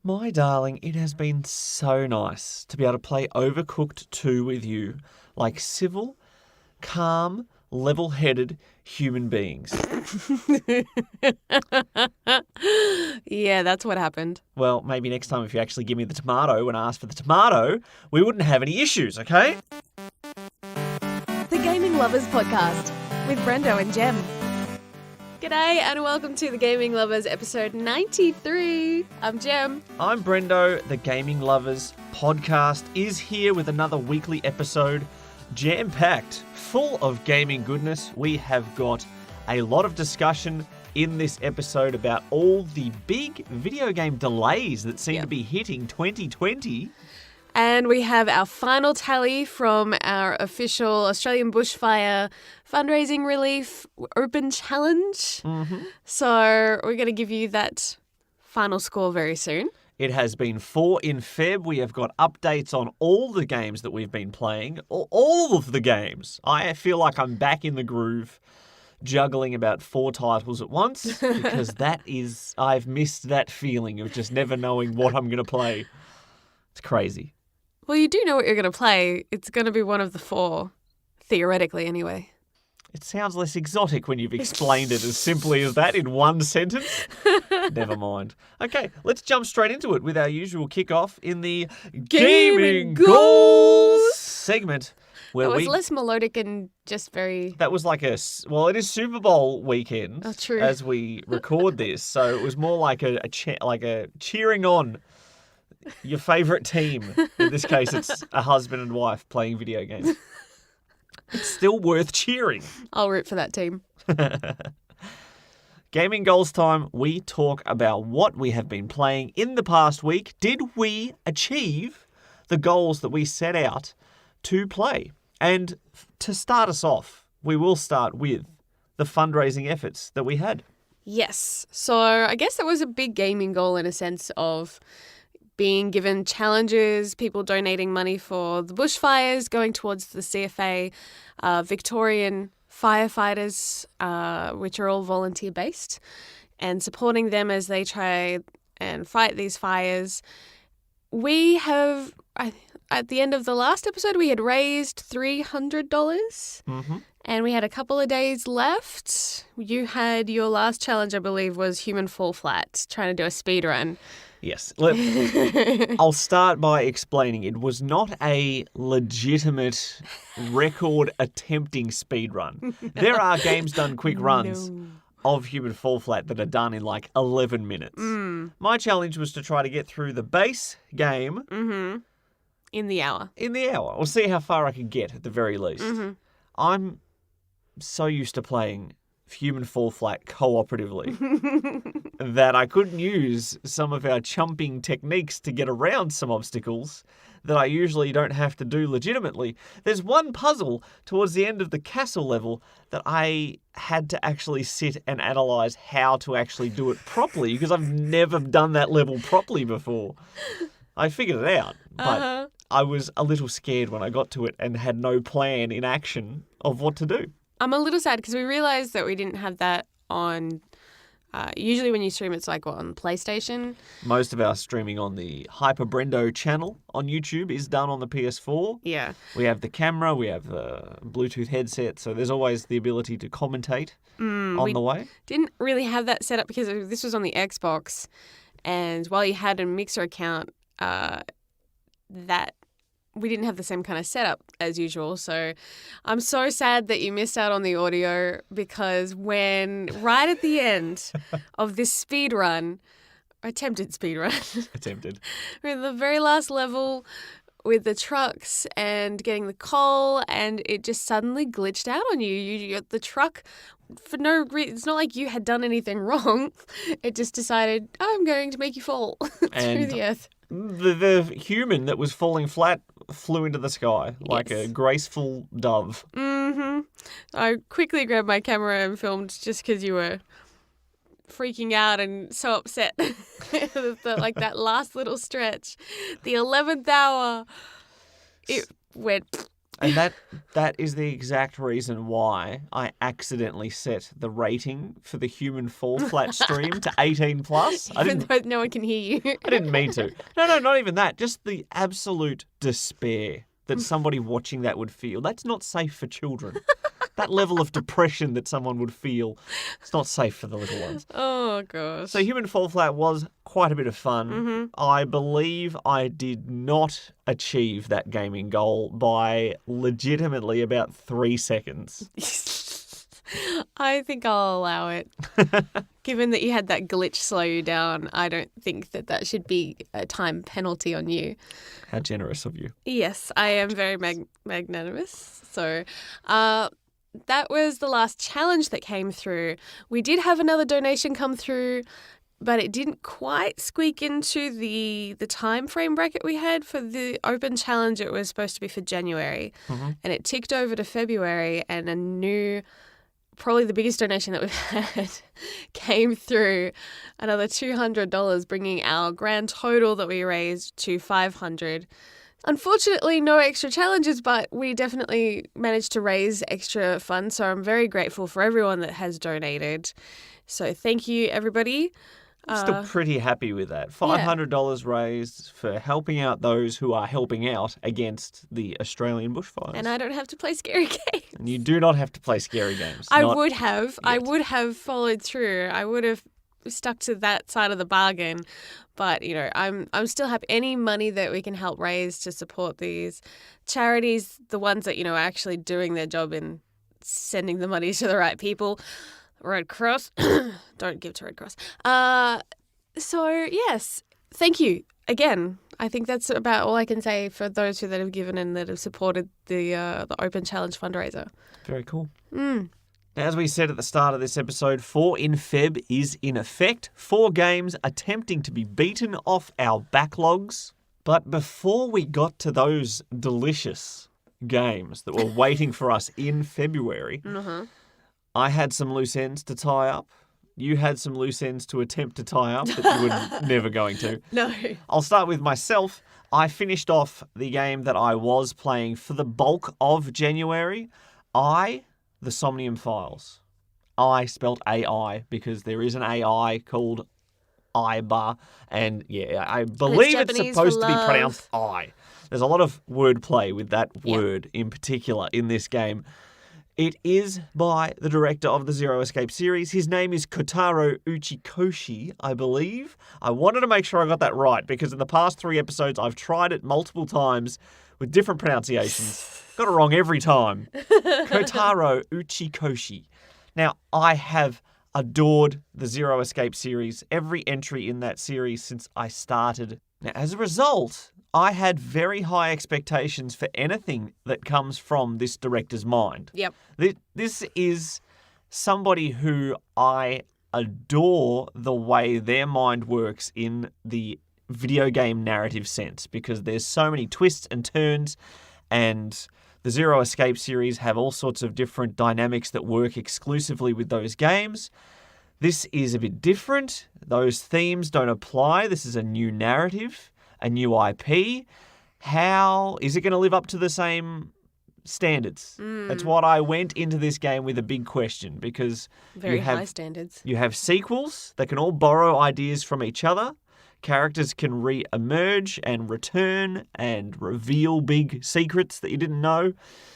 My darling, it has been so nice to be able to play Overcooked 2 with you, like civil, calm, level-headed human beings. Yeah, that's what happened. Well, maybe next time if you actually give me the tomato and ask for the tomato, we wouldn't have any issues, okay? The Gaming Lovers Podcast with Brendo and Jem. G'day and welcome to the Gaming Lovers episode 93. I'm Jem. I'm Brendo. The Gaming Lovers Podcast is here with another weekly episode, jam-packed, full of gaming goodness. We have got a lot of discussion in this episode about all the big video game delays that seem to be hitting 2020. And we have our final tally from our official Australian Bushfire Fundraising Relief Open Challenge. Mm-hmm. So we're going to give you that final score very soon. It has been 4 in Feb. We have got updates on all the games that we've been playing. All of the games. I feel like I'm back in the groove, juggling about 4 titles at once, because I've missed that feeling of just never knowing what I'm going to play. It's crazy. Well, you do know what you're going to play. It's going to be one of the 4, theoretically anyway. It sounds less exotic when you've explained it as simply as that in one sentence. Never mind. Okay, let's jump straight into it with our usual kickoff in the Gaming Goals segment. Where it was less melodic and just very... That was like it is Super Bowl weekend as we record this, so it was more like a cheering on your favourite team. In this case, it's a husband and wife playing video games. It's still worth cheering. I'll root for that team. Gaming Goals time. We talk about what we have been playing in the past week. Did we achieve the goals that we set out to play? And to start us off, we will start with the fundraising efforts that we had. Yes. So I guess it was a big gaming goal in a sense of being given challenges, people donating money for the bushfires, going towards the CFA, Victorian firefighters, which are all volunteer-based, and supporting them as they try and fight these fires. We have, at the end of the last episode, we had raised $300, and we had a couple of days left. You had your last challenge, I believe, was Human Fall Flat, trying to do a speed run. Yes. I'll start by explaining it was not a legitimate record attempting speed run. No. There are games done quick runs of Human Fall Flat that are done in like 11 minutes. My challenge was to try to get through the base game in the hour. We'll see how far I can get at the very least. I'm so used to playing Human Fall Flat cooperatively that I couldn't use some of our chumping techniques to get around some obstacles that I usually don't have to do legitimately. There's one puzzle towards the end of the castle level that I had to actually sit and analyse how to actually do it properly because I've never done that level properly before. I figured it out, but I was a little scared when I got to it and had no plan in action of what to do. I'm a little sad because we realised that we didn't have that on... usually when you stream, it's like on PlayStation. Most of our streaming on the Hyper Brendo channel on YouTube is done on the PS4. Yeah. We have the camera, we have the Bluetooth headset, so there's always the ability to commentate on the way. Didn't really have that set up because this was on the Xbox, and while you had a Mixer account, that we didn't have the same kind of setup as usual. So I'm so sad that you missed out on the audio because right at the end of this attempted speed run, with the very last level with the trucks and getting the coal, and it just suddenly glitched out on you. The truck, for no reason, it's not like you had done anything wrong. It just decided, I'm going to make you fall through the earth. The human that was falling flat flew into the sky like a graceful dove. I quickly grabbed my camera and filmed just because you were freaking out and so upset. Like that last little stretch. The 11th hour, it went And that is the exact reason why I accidentally set the rating for the Human Fall Flat stream to 18 plus. Even though no one can hear you. I didn't mean to. No, not even that. Just the absolute despair that somebody watching that would feel. That's not safe for children. That level of depression that someone would feel, it's not safe for the little ones. Oh, gosh. So Human Fall Flat was quite a bit of fun. Mm-hmm. I believe I did not achieve that gaming goal by legitimately about 3 seconds. I think I'll allow it. Given that you had that glitch slow you down, I don't think that should be a time penalty on you. How generous of you. Yes, I am very magnanimous. So that was the last challenge that came through. We did have another donation come through, but it didn't quite squeak into the time frame bracket we had for the open challenge. It was supposed to be for January, and it ticked over to February, and a new, probably the biggest donation that we've had, came through, another $200, bringing our grand total that we raised to $500. Unfortunately, no extra challenges, but we definitely managed to raise extra funds, so I'm very grateful for everyone that has donated. So thank you, everybody. I'm still pretty happy with that. $500 raised for helping out those who are helping out against the Australian bushfires. And I don't have to play scary games. And you do not have to play scary games. I would have followed through. I would have stuck to that side of the bargain. But, you know, I'm still happy. Any money that we can help raise to support these charities, the ones that, you know, are actually doing their job in sending the money to the right people. Red Cross. Don't give to Red Cross. So, yes, thank you again. I think that's about all I can say for those that have given and that have supported the Open Challenge fundraiser. Very cool. As we said at the start of this episode, 4 in Feb is in effect. 4 games attempting to be beaten off our backlogs. But before we got to those delicious games that were waiting for us in February, I had some loose ends to tie up. You had some loose ends to attempt to tie up that you were never going to. No. I'll start with myself. I finished off the game that I was playing for the bulk of January. The Somnium Files. I spelt AI because there is an AI called Ibar, and yeah, I believe it's supposed to be pronounced I. There's a lot of wordplay with that word in particular in this game. It is by the director of the Zero Escape series. His name is Kotaro Uchikoshi, I believe. I wanted to make sure I got that right because in the past 3 episodes I've tried it multiple times with different pronunciations. Got it wrong every time. Kotaro Uchikoshi. Now, I have adored the Zero Escape series, every entry in that series since I started. Now, as a result, I had very high expectations for anything that comes from this director's mind. Yep. This is somebody who I adore the way their mind works in the video game narrative sense because there's so many twists and turns, and the Zero Escape series have all sorts of different dynamics that work exclusively with those games. This is a bit different. Those themes don't apply. This is a new narrative, a new IP. How is it going to live up to the same standards? That's what I went into this game with a big question because very high standards. You have sequels that can all borrow ideas from each other. Characters can re-emerge and return and reveal big secrets that you didn't know.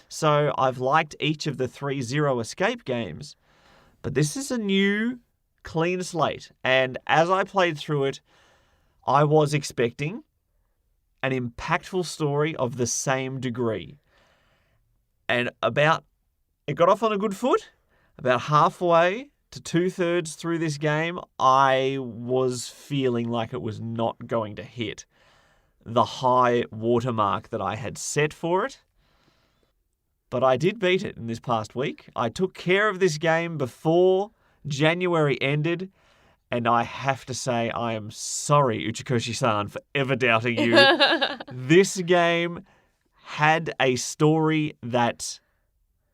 So I've liked each of the 3 Zero Escape games. But this is a new, clean slate. And as I played through it, I was expecting an impactful story of the same degree. And it got off on a good foot. About halfway to 2/3 through this game, I was feeling like it was not going to hit the high watermark that I had set for it. But I did beat it in this past week. I took care of this game before January ended, and I have to say I am sorry, Uchikoshi-san, for ever doubting you. This game had a story that,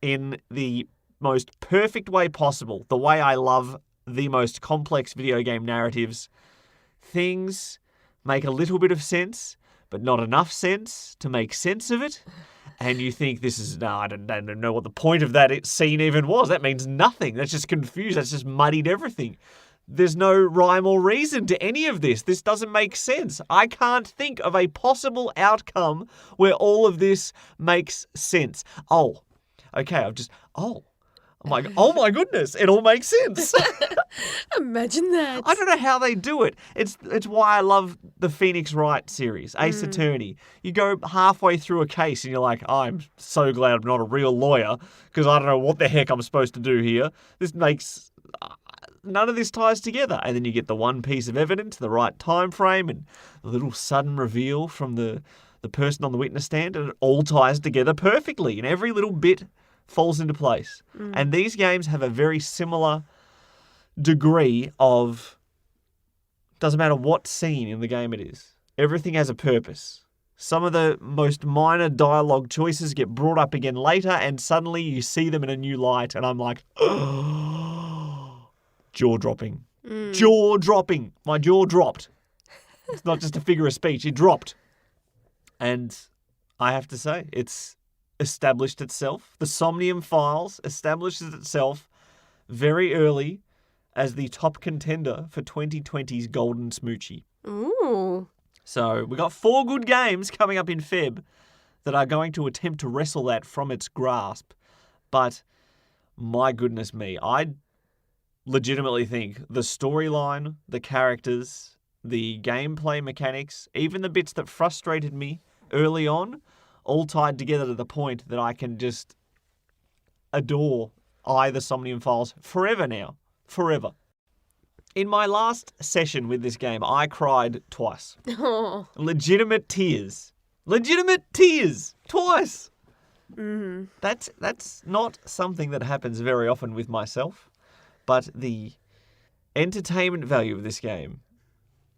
in the most perfect way possible, the way I love the most complex video game narratives, things make a little bit of sense, but not enough sense to make sense of it. And you think this is, no, I don't know what the point of that scene even was. That means nothing. That's just confused. That's just muddied everything. There's no rhyme or reason to any of this. This doesn't make sense. I can't think of a possible outcome where all of this makes sense. Oh, okay, oh my goodness, it all makes sense. Imagine that. I don't know how they do it. It's why I love the Phoenix Wright series, Ace Attorney. You go halfway through a case and you're like, I'm so glad I'm not a real lawyer because I don't know what the heck I'm supposed to do here. This makes... none of this ties together. And then you get the one piece of evidence, the right time frame, and the little sudden reveal from the person on the witness stand, and it all ties together perfectly. And every little bit falls into place. And these games have a very similar degree of, doesn't matter what scene in the game it is, everything has a purpose. Some of the most minor dialogue choices get brought up again later, and suddenly you see them in a new light, and I'm like, jaw-dropping. Jaw-dropping. My jaw dropped. It's not just a figure of speech, it dropped. And I have to say, it's established itself. The Somnium Files establishes itself very early as the top contender for 2020's Golden Smoochie. Ooh. So we got 4 good games coming up in Feb that are going to attempt to wrestle that from its grasp. But my goodness me, I legitimately think the storyline, the characters, the gameplay mechanics, even the bits that frustrated me early on, all tied together to the point that I can just adore the Somnium Files forever now. Forever. In my last session with this game, I cried twice. Oh. Legitimate tears. Legitimate tears. Twice. Mm-hmm. That's not something that happens very often with myself, but the entertainment value of this game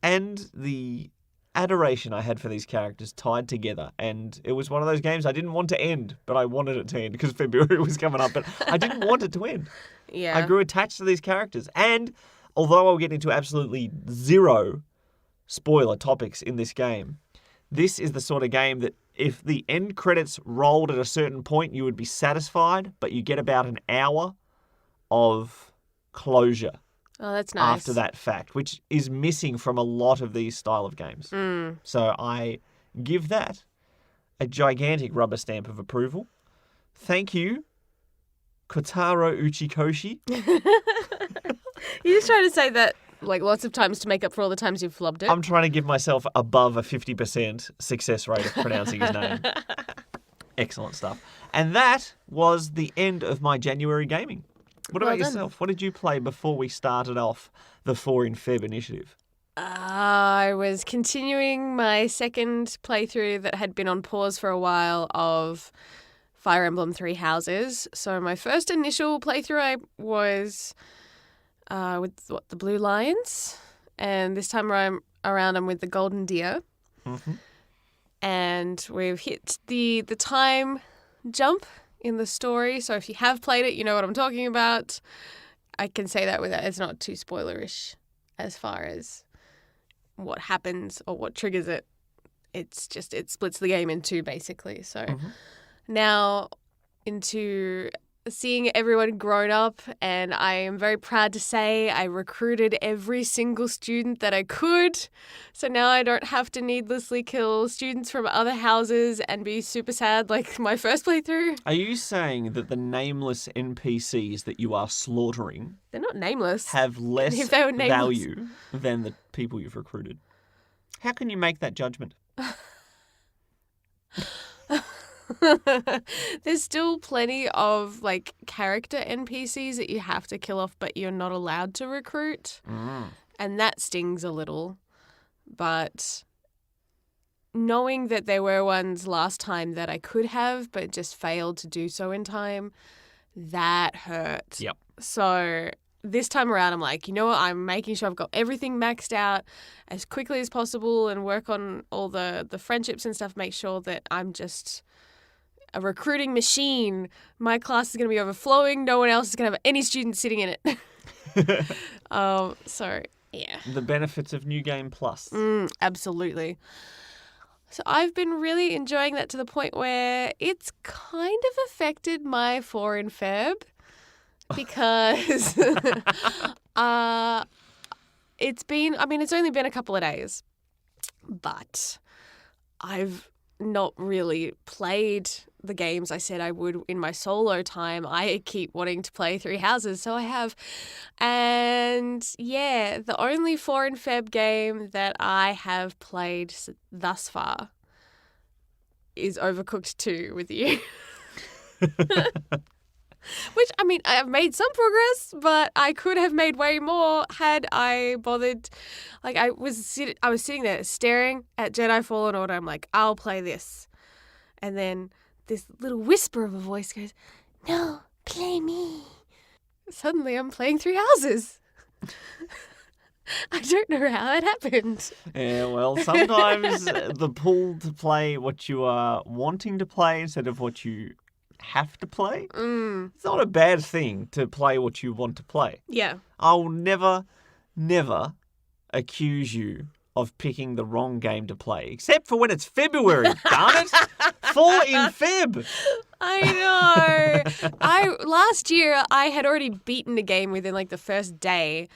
and the adoration I had for these characters tied together. And it was one of those games I didn't want to end, but I wanted it to end because February was coming up, but I didn't want it to end. Yeah. I grew attached to these characters. And although I'll get into absolutely zero spoiler topics in this game, this is the sort of game that if the end credits rolled at a certain point, you would be satisfied, but you get about an hour of closure. Oh, that's nice. After that fact, which is missing from a lot of these style of games. So I give that a gigantic rubber stamp of approval. Thank you, Kotaro Uchikoshi. You're just trying to say that like lots of times to make up for all the times you've flubbed it. I'm trying to give myself above a 50% success rate of pronouncing his name. Excellent stuff. And that was the end of my January gaming. What about yourself? What did you play before we started off the 4 in Feb initiative? I was continuing my second playthrough that had been on pause for a while of Fire Emblem 3 Houses. So my first initial playthrough was with the Blue Lions, and this time around I'm with the Golden Deer. Mm-hmm. And we've hit the time jump in the story, so if you have played it, you know what I'm talking about. I can say that without it's not too spoilerish as far as what happens or what triggers it. It's just it splits the game in two basically. So now into seeing everyone grown up, and I am very proud to say I recruited every single student that I could. So now I don't have to needlessly kill students from other houses and be super sad like my first playthrough. Are you saying that the nameless NPCs that you are slaughtering... They're not nameless. ...have less If they were nameless value than the people you've recruited? How can you make that judgment? There's still plenty of like character NPCs that you have to kill off but you're not allowed to recruit. And that stings a little. But knowing that there were ones last time that I could have but just failed to do so in time, that hurt. Yep. So this time around, I'm like, you know what? I'm making sure I've got everything maxed out as quickly as possible and work on all the friendships and stuff, make sure that I'm just a recruiting machine. My class is going to be overflowing. No one else is going to have any students sitting in it. So, yeah. The benefits of New Game Plus. Absolutely. So I've been really enjoying that to the point where it's kind of affected my 4 in Feb because it's only been a couple of days, but I've not really played the games I said I would in my solo time. I keep wanting to play Three Houses, so I have. And yeah, the only 4 in Feb game that I have played thus far is Overcooked 2 with you. Which, I mean, I've made some progress, but I could have made way more had I bothered. Like, I was sitting there staring at Jedi Fallen Order. I'm like, I'll play this. And then this little whisper of a voice goes, no, play me. Suddenly I'm playing Three Houses. I don't know how that happened. Yeah, well, sometimes the pull to play what you are wanting to play instead of what you have to play. It's not a bad thing to play what you want to play. Yeah. I'll never accuse you of picking the wrong game to play, except for when it's February, darn it. 4 in Feb. I know. Last year I had already beaten a game within like the first day.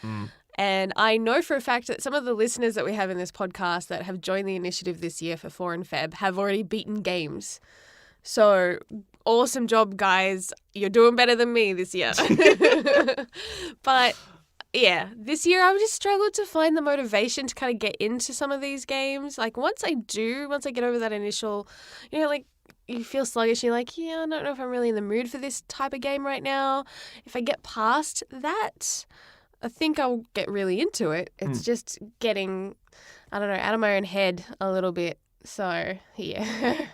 And I know for a fact that some of the listeners that we have in this podcast that have joined the initiative this year for 4 in Feb have already beaten games. So awesome job, guys. You're doing better than me this year. But yeah, this year I just struggled to find the motivation to kind of get into some of these games. Like once I get over that initial, like you feel sluggish. You're like, yeah, I don't know if I'm really in the mood for this type of game right now. If I get past that, I think I'll get really into it. It's just getting, I don't know, out of my own head a little bit. So, yeah.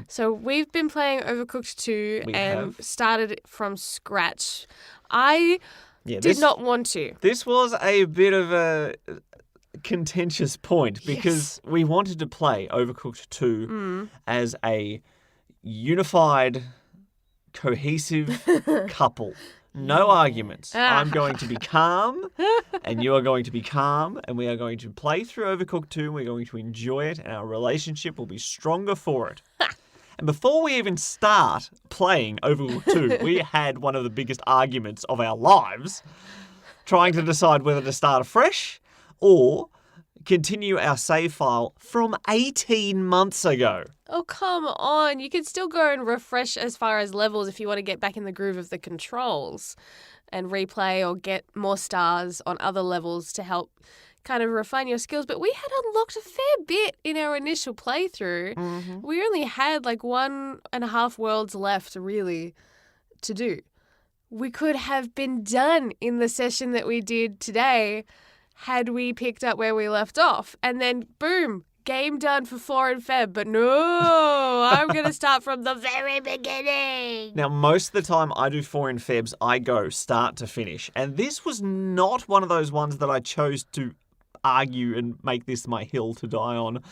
So we've been playing Overcooked 2 started from scratch. I did not want to. This was a bit of a contentious point because we wanted to play Overcooked 2 as a unified, cohesive couple. No arguments. I'm going to be calm and you are going to be calm and we are going to play through Overcooked 2 and we're going to enjoy it and our relationship will be stronger for it. And before we even start playing Overcooked 2, we had one of the biggest arguments of our lives trying to decide whether to start afresh or continue our save file from 18 months ago. Oh, come on. You can still go and refresh as far as levels if you want to get back in the groove of the controls and replay or get more stars on other levels to help kind of refine your skills. But we had unlocked a fair bit in our initial playthrough. We only had like 1.5 worlds left really to do. We could have been done in the session that we did today had we picked up where we left off. And then, boom, game done for 4 in Feb. But no, I'm going to start from the very beginning. Now, most of the time I do 4 in Febs, I go start to finish. And this was not one of those ones that I chose to argue and make this my hill to die on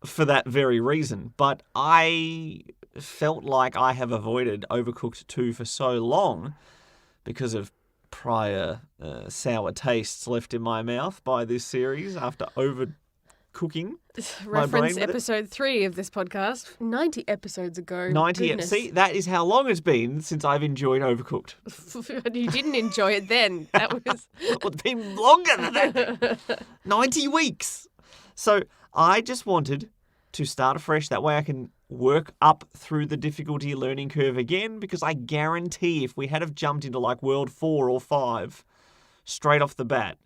for that very reason. But I felt like I have avoided Overcooked 2 for so long because of prior sour tastes left in my mouth by this series after overcooking. Reference episode 3 of this podcast, 90 episodes ago. 90. See, that is how long it's been since I've enjoyed Overcooked. You didn't enjoy it then. That was. Well, it's been longer than that. 90 weeks. So I just wanted to start afresh. That way I can work up through the difficulty learning curve again, because I guarantee if we had have jumped into like world 4 or 5 straight off the bat,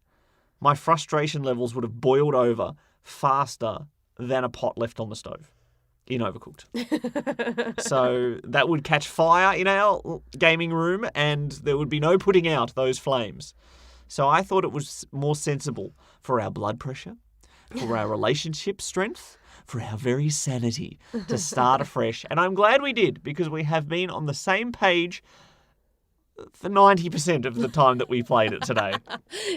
my frustration levels would have boiled over faster than a pot left on the stove in Overcooked. So that would catch fire in our gaming room and there would be no putting out those flames. So I thought it was more sensible for our blood pressure, for our relationship strength, for our very sanity to start afresh. And I'm glad we did, because we have been on the same page for 90% of the time that we played it today.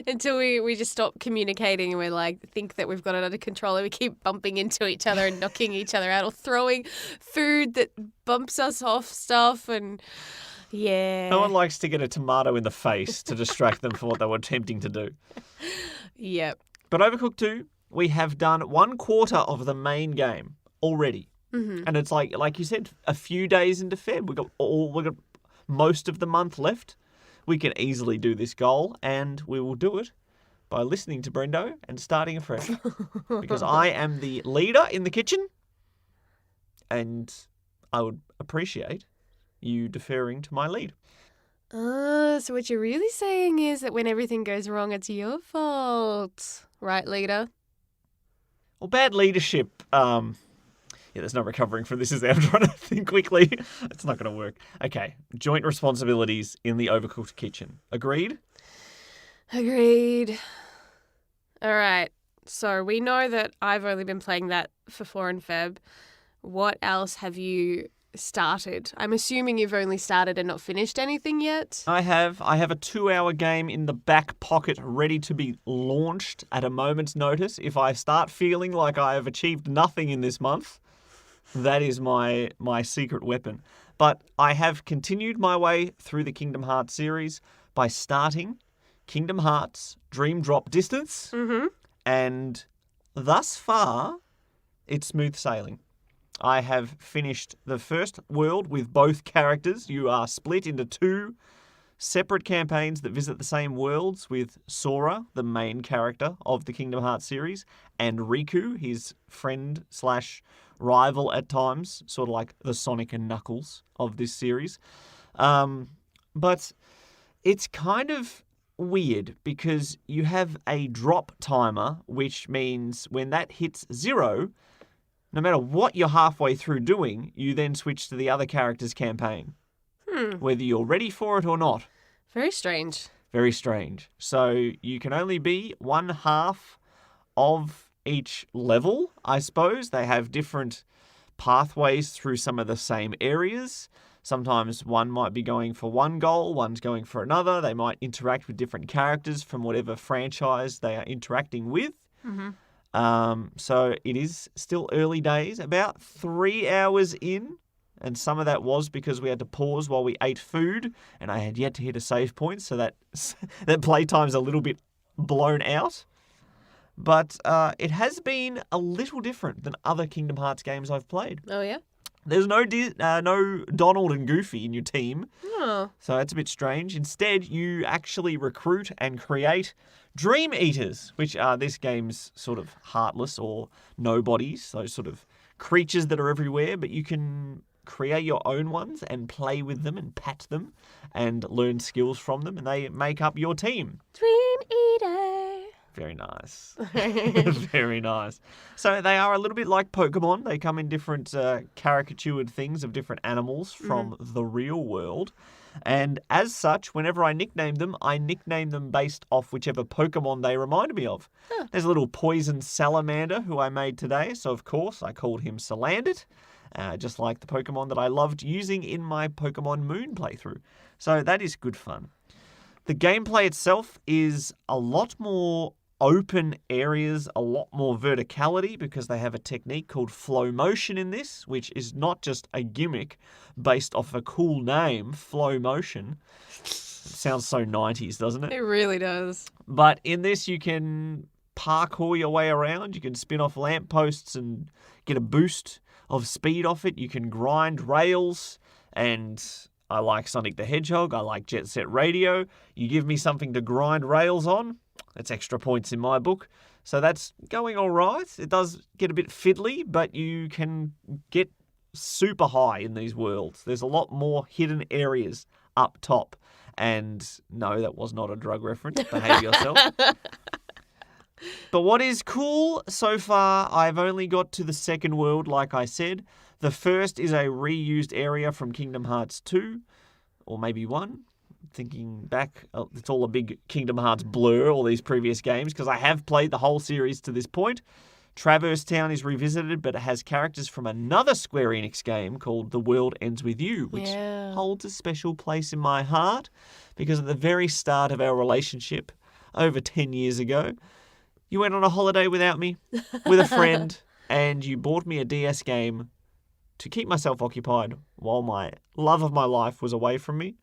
Until we just stop communicating and we're like, think that we've got it under control and we keep bumping into each other and knocking each other out or throwing food that bumps us off stuff and yeah. No one likes to get a tomato in the face to distract them from what they were attempting to do. Yep. But Overcooked 2, we have done 1/4 of the main game already. Mm-hmm. And it's like you said, a few days into Feb. We got most of the month left. We can easily do this goal, and we will do it by listening to Brendo and starting afresh. Because I am the leader in the kitchen, and I would appreciate you deferring to my lead. So what you're really saying is that when everything goes wrong, it's your fault. Right, leader? Well, bad leadership, there's no recovering from this, is there? I'm trying to think quickly. It's not going to work. Okay, joint responsibilities in the Overcooked kitchen. Agreed? Agreed. All right. So we know that I've only been playing that for 4 and Feb. What else have you started? I'm assuming you've only started and not finished anything yet. I have a 2-hour game in the back pocket ready to be launched at a moment's notice. If I start feeling like I have achieved nothing in this month, that is my secret weapon. But I have continued my way through the Kingdom Hearts series by starting Kingdom Hearts Dream Drop Distance. Mm-hmm. And thus far, it's smooth sailing. I have finished the first world with both characters. You are split into 2 separate campaigns that visit the same worlds with Sora, the main character of the Kingdom Hearts series, and Riku, his friend / rival at times, sort of like the Sonic and Knuckles of this series. But it's kind of weird because you have a drop timer, which means when that hits 0, no matter what you're halfway through doing, you then switch to the other character's campaign, whether you're ready for it or not. Very strange. Very strange. So you can only be one half of each level, I suppose. They have different pathways through some of the same areas. Sometimes one might be going for one goal, one's going for another. They might interact with different characters from whatever franchise they are interacting with. Mm-hmm. So it is still early days, about 3 hours in, and some of that was because we had to pause while we ate food, and I had yet to hit a save point, so that playtime's a little bit blown out. But it has been a little different than other Kingdom Hearts games I've played. Oh, yeah? There's no Donald and Goofy in your team, Oh. so that's a bit strange. Instead, you actually recruit and create Dream Eaters, which are this game's sort of heartless or nobodies, those sort of creatures that are everywhere, but you can create your own ones and play with them and pat them and learn skills from them, and they make up your team. Dream Eater. Very nice. Very nice. So they are a little bit like Pokemon. They come in different caricatured things of different animals from the real world. And as such, whenever I nickname them based off whichever Pokemon they remind me of. Huh. There's a little poison salamander who I made today. So, of course, I called him Salandit, just like the Pokemon that I loved using in my Pokemon Moon playthrough. So that is good fun. The gameplay itself is a lot more open areas, a lot more verticality, because they have a technique called flow motion in this, which is not just a gimmick based off a cool name, flow motion. It sounds so 90s, doesn't it? It really does. But in this, you can parkour your way around. You can spin off lampposts and get a boost of speed off it. You can grind rails, and I like Sonic the Hedgehog. I like Jet Set Radio. You give me something to grind rails on, that's extra points in my book. So that's going all right. It does get a bit fiddly, but you can get super high in these worlds. There's a lot more hidden areas up top. And no, that was not a drug reference. Behave yourself. But what is cool so far, I've only got to the second world, like I said. The first is a reused area from Kingdom Hearts 2, or maybe 1. Thinking back, it's all a big Kingdom Hearts blur, all these previous games, because I have played the whole series to this point. Traverse Town is revisited, but it has characters from another Square Enix game called The World Ends With You, which holds a special place in my heart, because at the very start of our relationship, over 10 years ago, you went on a holiday without me, with a friend, and you bought me a DS game to keep myself occupied while my love of my life was away from me.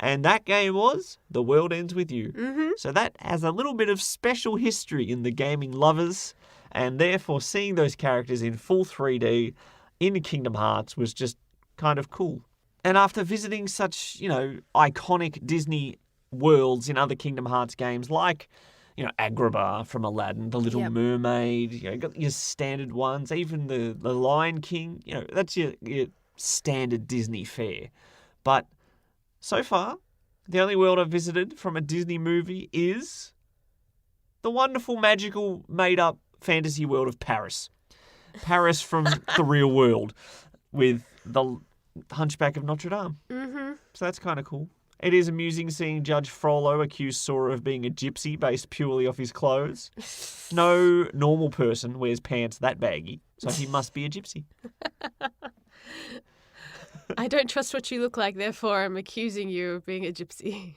And that game was The World Ends With You. Mm-hmm. So that has a little bit of special history in the gaming lovers And therefore, seeing those characters in full 3D in Kingdom Hearts was just kind of cool. And after visiting such, iconic Disney worlds in other Kingdom Hearts games like, Agrabah from Aladdin, The Little Mermaid, you got your standard ones, even the Lion King, that's your standard Disney fare. But so far, the only world I've visited from a Disney movie is the wonderful, magical, made-up fantasy world of Paris. Paris from the real world with the Hunchback of Notre Dame. Mm-hmm. So that's kind of cool. It is amusing seeing Judge Frollo accuse Sora of being a gypsy based purely off his clothes. No normal person wears pants that baggy, so he must be a gypsy. I don't trust what you look like, therefore I'm accusing you of being a gypsy.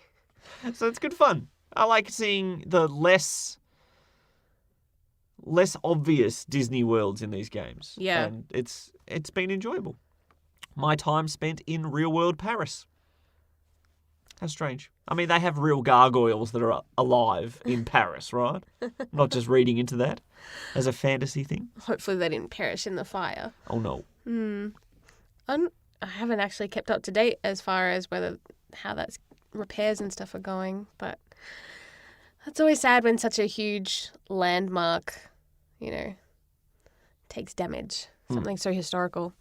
So it's good fun. I like seeing the less obvious Disney worlds in these games. Yeah. And it's been enjoyable. My time spent in real-world Paris. How strange. I mean, they have real gargoyles that are alive in Paris, right? Not just reading into that as a fantasy thing. Hopefully they didn't perish in the fire. Oh, no. I haven't actually kept up to date as far as how that's repairs and stuff are going, but it's always sad when such a huge landmark, takes damage. Something so historical.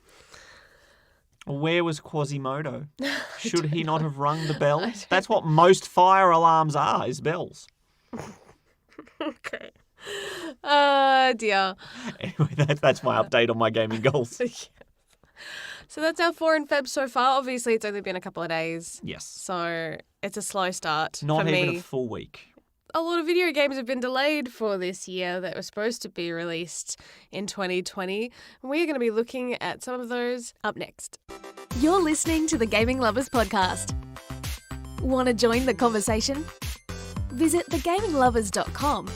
Where was Quasimodo? Should he not have rung the bell? That's what most fire alarms are, is bells. Okay. Oh, dear. Anyway, that's my update on my gaming goals. So that's our 4 in Feb so far. Obviously, it's only been a couple of days. Yes. So it's a slow start Not for even me. a full week. A lot of video games have been delayed for this year that were supposed to be released in 2020. We're going to be looking at some of those up next. You're listening to the Gaming Lovers Podcast. Want to join the conversation? Visit thegaminglovers.com.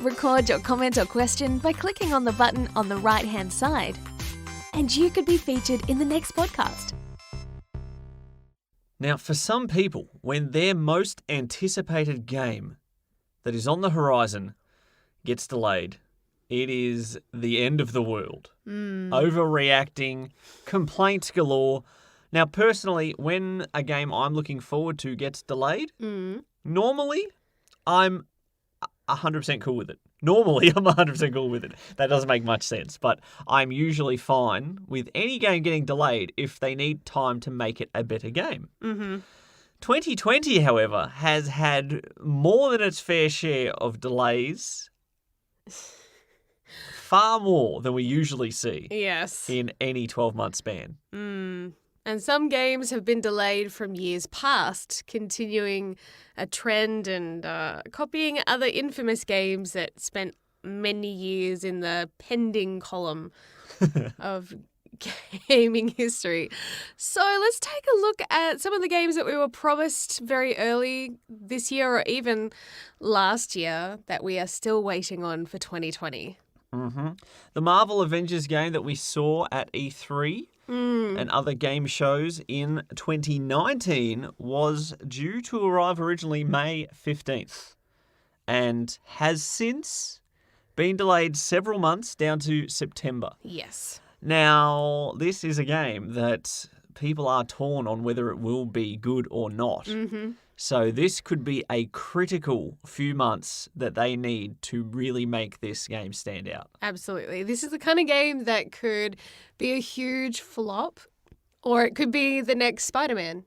Record your comment or question by clicking on the button on the right-hand side. And you could be featured in the next podcast. Now, for some people, when their most anticipated game that is on the horizon gets delayed, it is the end of the world. Overreacting, complaints galore. Now, personally, when a game I'm looking forward to gets delayed, normally I'm 100% cool with it. Normally, I'm 100% cool with it. That doesn't make much sense, but I'm usually fine with any game getting delayed if they need time to make it a better game. 2020, however, has had more than its fair share of delays. Far more than we usually see in any 12-month span. And some games have been delayed from years past, continuing a trend and copying other infamous games that spent many years in the pending column of gaming history. So let's take a look at some of the games that we were promised very early this year or even last year that we are still waiting on for 2020. The Marvel Avengers game that we saw at E3 and other game shows in 2019 was due to arrive originally May 15th and has since been delayed several months down to September. Yes. Now, this is a game that people are torn on whether it will be good or not. So this could be a critical few months that they need to really make this game stand out. Absolutely. This is the kind of game that could be a huge flop, or it could be the next Spider-Man.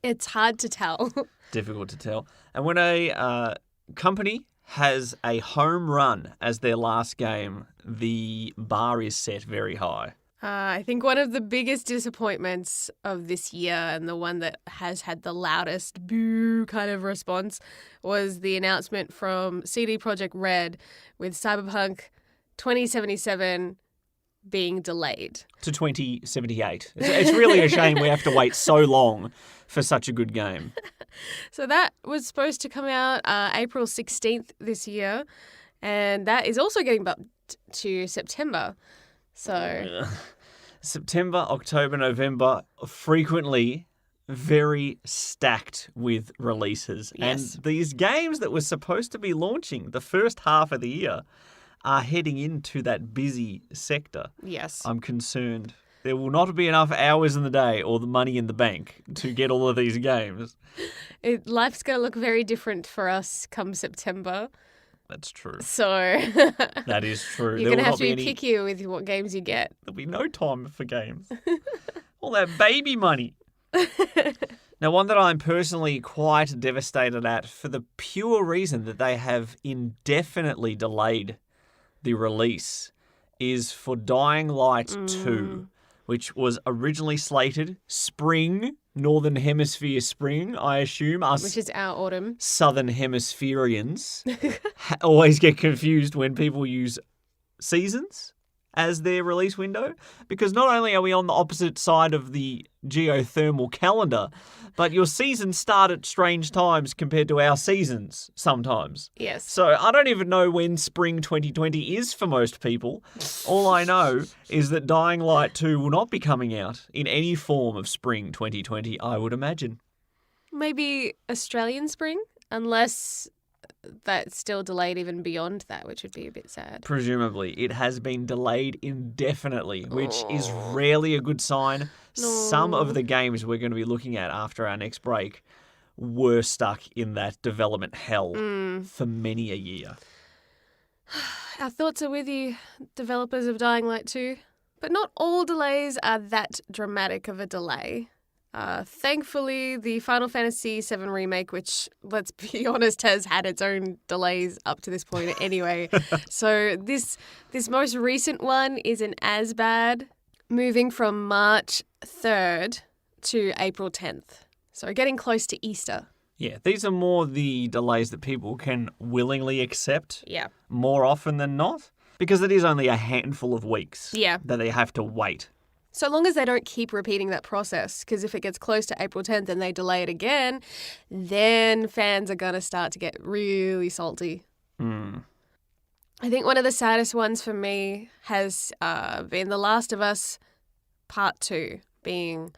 It's hard to tell. Difficult to tell. And when a company has a home run as their last game, the bar is set very high. I think one of the biggest disappointments of this year, and the one that has had the loudest boo kind of response, was the announcement from CD Projekt Red with Cyberpunk 2077 being delayed. To 2078. It's really a shame we have to wait so long for such a good game. So that was supposed to come out April 16th this year, and that is also getting bumped to September. So September, October, November, frequently very stacked with releases. Yes. And these games that were supposed to be launching the first half of the year are heading into that busy sector. Yes. I'm concerned there will not be enough hours in the day or the money in the bank to get all of these games. Life's going to look very different for us come September. That's true. So That is true. you're going to have to be picky with what games you get. There'll be no time for games. All that baby money. Now, one that I'm personally quite devastated at for the pure reason that they have indefinitely delayed the release is for Dying Light 2, which was originally slated spring, Northern Hemisphere spring, I assume. Us Which is our autumn. Southern Hemispherians always get confused when people use seasons as their release window, because not only are we on the opposite side of the geothermal calendar, but your seasons start at strange times compared to our seasons sometimes. Yes. So I don't even know when spring 2020 is for most people. All I know is that Dying Light 2 will not be coming out in any form of spring 2020, I would imagine. Maybe Australian spring, unless that's still delayed even beyond that, which would be a bit sad. Presumably. It has been delayed indefinitely, which is rarely a good sign. No. Some of the games we're going to be looking at after our next break were stuck in that development hell for many a year. Our thoughts are with you, developers of Dying Light 2. But not all delays are that dramatic of a delay. Thankfully, the Final Fantasy VII Remake, which, let's be honest, has had its own delays up to this point anyway. So this most recent one isn't as bad, moving from March 3rd to April 10th. So getting close to Easter. Yeah, these are more the delays that people can willingly accept Yeah. more often than not, because it is only a handful of weeks Yeah. that they have to wait. So long as they don't keep repeating that process, because if it gets close to April 10th and they delay it again, then fans are going to start to get really salty. I think one of the saddest ones for me has been The Last of Us Part 2 being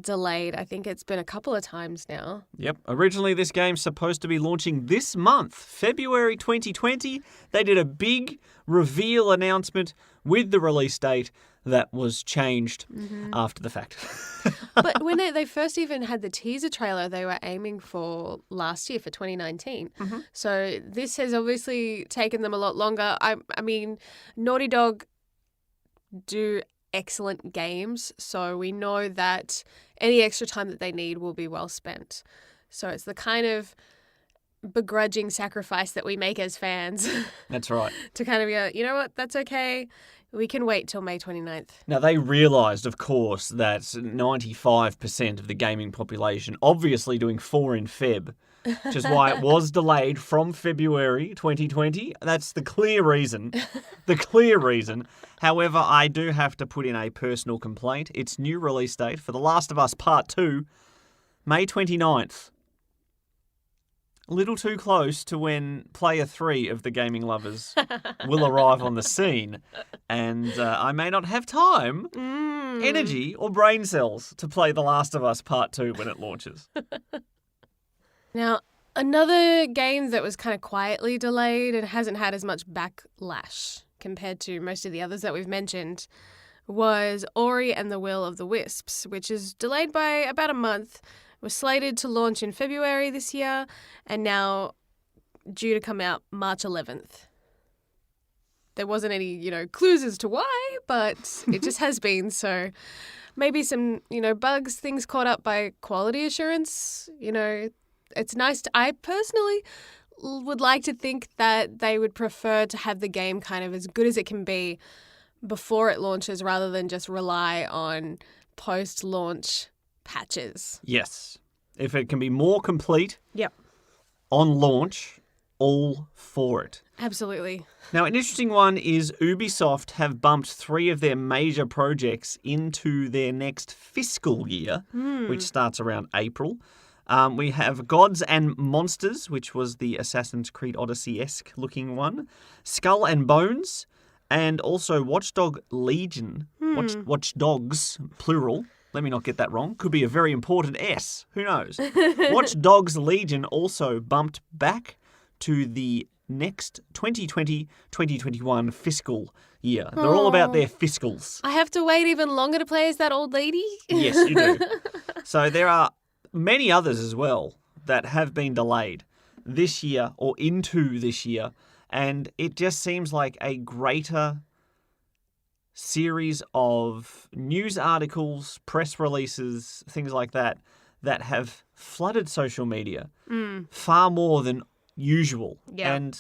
delayed. I think it's been a couple of times now. Yep. Originally, this game's supposed to be launching this month, February 2020. They did a big reveal announcement with the release date that was changed after the fact. But when they first even had the teaser trailer, they were aiming for last year, for 2019. So this has obviously taken them a lot longer. I mean, Naughty Dog do excellent games, so we know that any extra time that they need will be well spent. So it's the kind of begrudging sacrifice that we make as fans. That's right. To kind of go, you know what, that's okay. We can wait till May 29th. Now, they realised, of course, that 95% of the gaming population obviously doing 4 in Feb, which is why it was delayed from February 2020. That's the clear reason. The clear reason. However, I do have to put in a personal complaint. Its new release date for The Last of Us Part 2, May 29th. A little too close to when Player 3 of the Gaming Lovers will arrive on the scene. And I may not have time, energy, or brain cells to play The Last of Us Part 2 when it launches. Now, another game that was kind of quietly delayed and hasn't had as much backlash compared to most of the others that we've mentioned was Ori and the Will of the Wisps, which is delayed by about a month. Was slated to launch in February this year and now due to come out March 11th. There wasn't any, clues as to why, but it just has been. So maybe some, bugs, things caught up by quality assurance. It's nice I personally would like to think that they would prefer to have the game kind of as good as it can be before it launches rather than just rely on post-launch patches. Yes. If it can be more complete Yep. on launch, all for it. Absolutely. Now, an interesting one is Ubisoft have bumped 3 of their major projects into their next fiscal year, which starts around April. We have Gods and Monsters, which was the Assassin's Creed Odyssey-esque looking one, Skull and Bones, and also Watchdog Legion, Watch Dogs, plural, Let me not get that wrong. Could be a very important S. Who knows? Watch Dogs Legion also bumped back to the next 2020-2021 fiscal year. They're all about their fiscals. I have to wait even longer to play as that old lady? Yes, you do. So there are many others as well that have been delayed this year or into this year, and it just seems like a greater series of news articles, press releases, things like that, that have flooded social media far more than usual. Yeah. And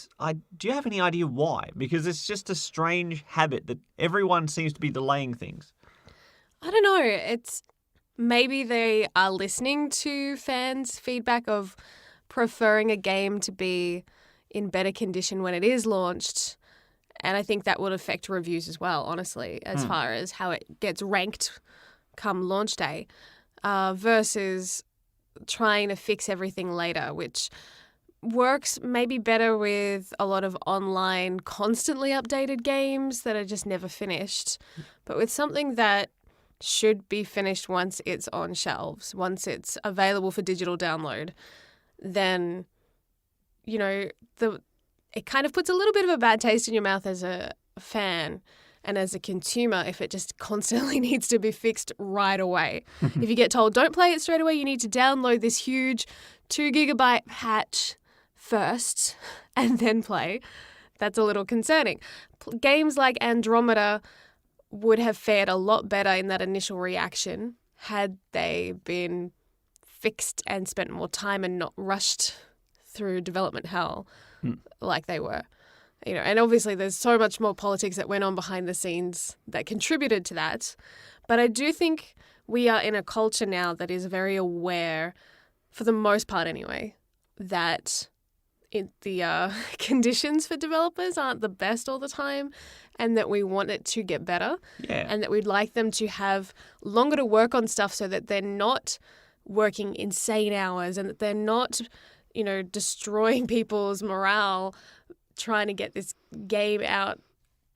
do you have any idea why? Because it's just a strange habit that everyone seems to be delaying things. I don't know. It's maybe they are listening to fans' feedback of preferring a game to be in better condition when it is launched. And I think that would affect reviews as well, honestly, as far as how it gets ranked come launch day, versus trying to fix everything later, which works maybe better with a lot of online, constantly updated games that are just never finished. But with something that should be finished once it's on shelves, once it's available for digital download, then, you know, it kind of puts a little bit of a bad taste in your mouth as a fan and as a consumer if it just constantly needs to be fixed right away. If you get told, don't play it straight away, you need to download this huge 2 gigabyte patch first and then play, that's a little concerning. Games like Andromeda would have fared a lot better in that initial reaction had they been fixed and spent more time and not rushed through development hell like they were. You know, and obviously there's so much more politics that went on behind the scenes that contributed to that. But I do think we are in a culture now that is very aware, for the most part anyway, that the conditions for developers aren't the best all the time, and that we want it to get better. Yeah. And that we'd like them to have longer to work on stuff so that they're not working insane hours and that they're not, you know, destroying people's morale trying to get this game out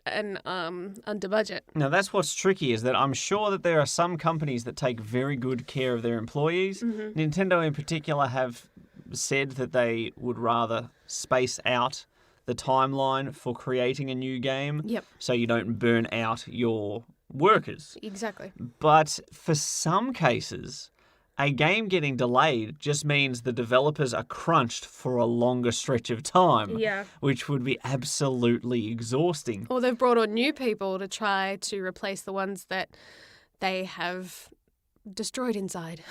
and under budget. Now, that's what's tricky, is that I'm sure that there are some companies that take very good care of their employees. Nintendo in particular have said that they would rather space out the timeline for creating a new game so you don't burn out your workers. Exactly. But for some cases, a game getting delayed just means the developers are crunched for a longer stretch of time, which would be absolutely exhausting. Or they've brought on new people to try to replace the ones that they have destroyed inside.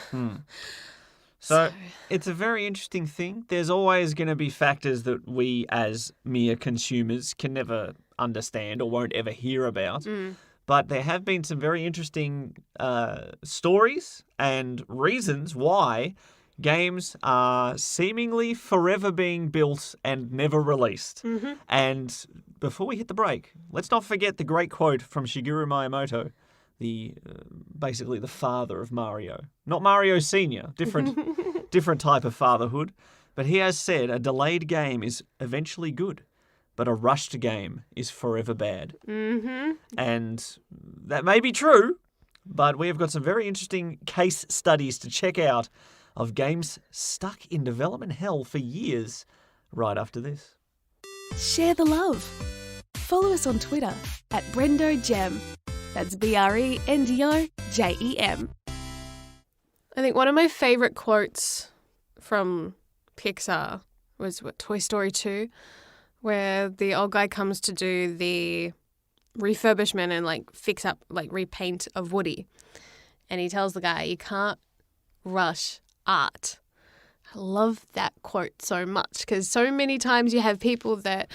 So it's a very interesting thing. There's always going to be factors that we as mere consumers can never understand or won't ever hear about. But there have been some very interesting stories and reasons why games are seemingly forever being built and never released. And before we hit the break, let's not forget the great quote from Shigeru Miyamoto, basically the father of Mario. Not Mario Sr., different type of fatherhood. But he has said a delayed game is eventually good, but a rushed game is forever bad. And that may be true, but we have got some very interesting case studies to check out of games stuck in development hell for years right after this. Share the love. Follow us on Twitter at Brendo Jem. That's BRENDOJEM. I think one of my favourite quotes from Pixar was Toy Story 2, where the old guy comes to do the refurbishment and fix up, repaint of Woody. And he tells the guy, you can't rush art. I love that quote so much because so many times you have people that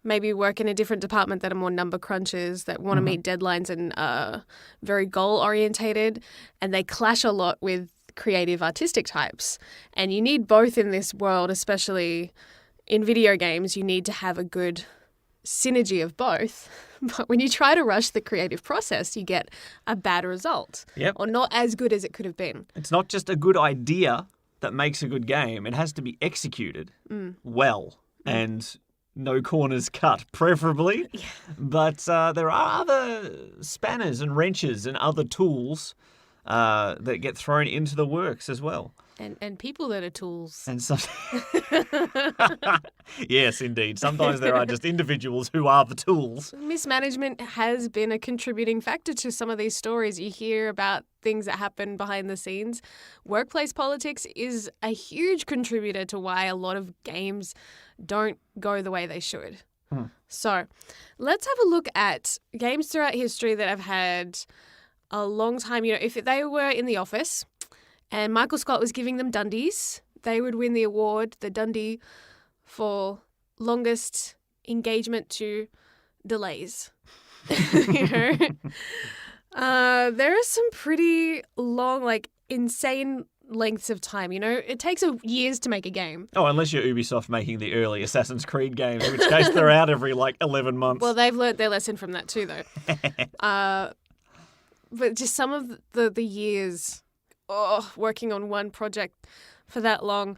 maybe work in a different department that are more number crunchers, that want to meet deadlines and very goal orientated, and they clash a lot with creative artistic types. And you need both in this world, especially in video games. You need to have a good synergy of both. But when you try to rush the creative process, you get a bad result or not as good as it could have been. It's not just a good idea that makes a good game. It has to be executed well and no corners cut, preferably. But there are other spanners and wrenches and other tools that get thrown into the works as well. And people that are tools. And so, yes, indeed. Sometimes there are just individuals who are the tools. Mismanagement has been a contributing factor to some of these stories. You hear about things that happen behind the scenes. Workplace politics is a huge contributor to why a lot of games don't go the way they should. So let's have a look at games throughout history that have had a long time. You know, if they were in the office and Michael Scott was giving them Dundies, they would win the award, the Dundie, for longest engagement to delays. You know, there are some pretty long, insane lengths of time. You know, it takes years to make a game. Oh, unless you're Ubisoft making the early Assassin's Creed games, in which case they're out every 11 months. Well, they've learnt their lesson from that too, though. But just some of the years working on one project for that long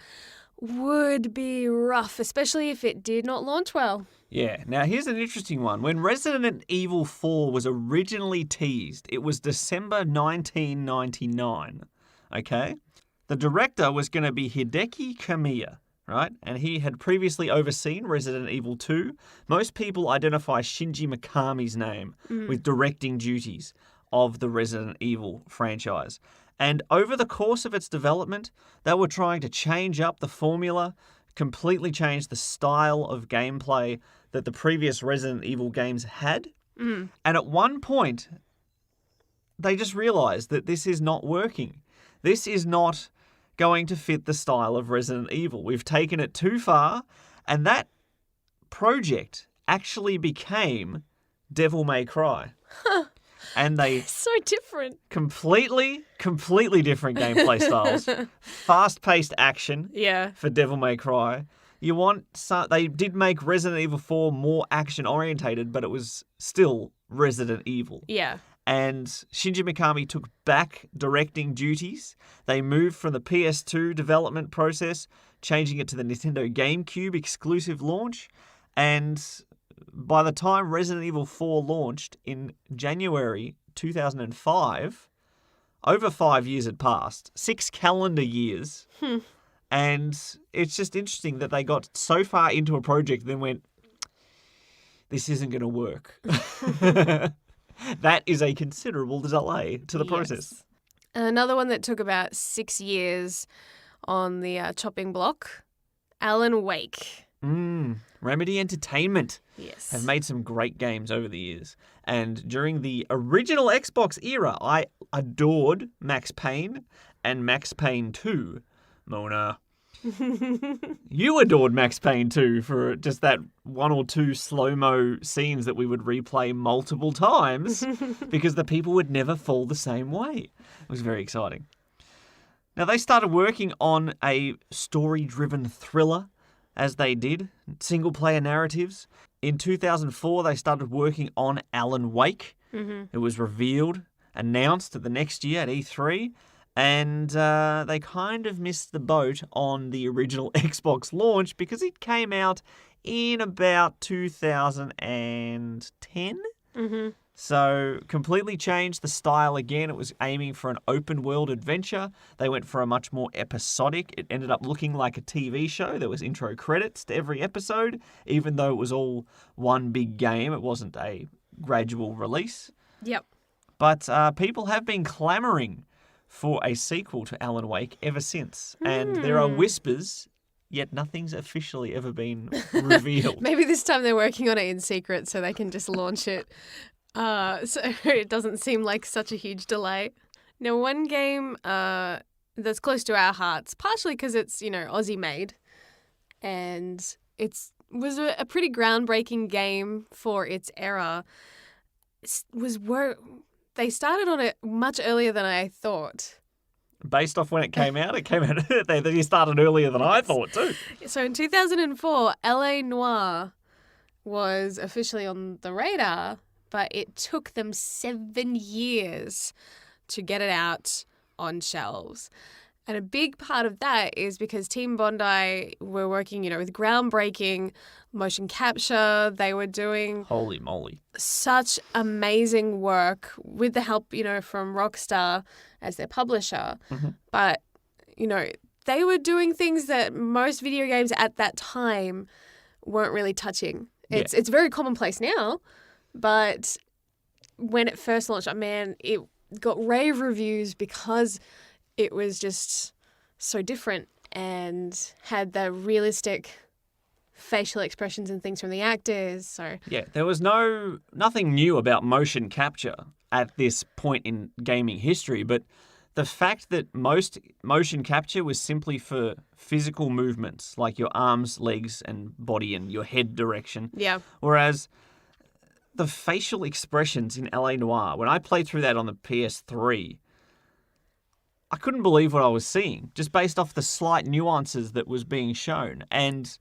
would be rough, especially if it did not launch well. Yeah. Now, here's an interesting one. When Resident Evil 4 was originally teased, it was December 1999. Okay? The director was going to be Hideki Kamiya, right? And he had previously overseen Resident Evil 2. Most people identify Shinji Mikami's name with directing duties of the Resident Evil franchise. And over the course of its development, they were trying to change up the formula, completely change the style of gameplay that the previous Resident Evil games had. And at one point, they just realized that this is not working. This is not going to fit the style of Resident Evil. We've taken it too far, and that project actually became Devil May Cry. And they So different. completely different gameplay styles. Fast-paced action Yeah. for Devil May Cry. They did make Resident Evil 4 more action-orientated, but it was still Resident Evil. Yeah. And Shinji Mikami took back directing duties. They moved from the PS2 development process, changing it to the Nintendo GameCube exclusive launch. And by the time Resident Evil 4 launched in January 2005, over 5 years had passed, 6 calendar years. And it's just interesting that they got so far into a project and then went, this isn't going to work. That is a considerable delay to the process. And another one that took about 6 years on the chopping block, Alan Wake. Remedy Entertainment Yes. have made some great games over the years. And during the original Xbox era, I adored Max Payne and Max Payne 2. Mona. You adored Max Payne 2 for just that one or two slow-mo scenes that we would replay multiple times because the people would never fall the same way. It was very exciting. Now, they started working on a story-driven thriller, as they did, single-player narratives. In 2004, they started working on Alan Wake. It was revealed, announced the next year at E3, and they kind of missed the boat on the original Xbox launch because it came out in about 2010. So completely changed the style again. It was aiming for an open world adventure. They went for a much more episodic. It ended up looking like a TV show. There was intro credits to every episode, even though it was all one big game. It wasn't a gradual release. Yep. But people have been clamoring for a sequel to Alan Wake ever since. And there are whispers, yet nothing's officially ever been revealed. Maybe this time they're working on it in secret so they can just launch it. So it doesn't seem like such a huge delay. Now, one game that's close to our hearts, partially because it's, Aussie made, and was a pretty groundbreaking game for its era. They started on it much earlier than I thought. Based off when it came out, they started earlier than I thought too. So in 2004, LA Noire was officially on the radar, but it took them 7 years to get it out on shelves. And a big part of that is because Team Bondi were working, with groundbreaking motion capture. They were doing Holy moly. such amazing work with the help, from Rockstar as their publisher. Mm-hmm. But, they were doing things that most video games at that time weren't really touching. It's very commonplace now, but when it first launched, it got rave reviews because it was just so different and had the realistic facial expressions and things from the actors. So yeah, there was nothing new about motion capture at this point in gaming history, but the fact that most motion capture was simply for physical movements, like your arms, legs, and body and your head direction. yeah, Whereas the facial expressions in LA Noire, when I played through that on the PS3, I couldn't believe what I was seeing, just based off the slight nuances that was being shown. And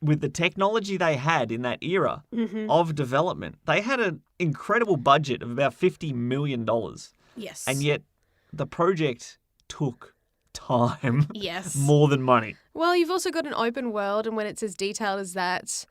with the technology they had in that era of development, they had an incredible budget of about $50 million. yes, And yet the project took time yes. more than money. Well, you've also got an open world, and when it's as detailed as that,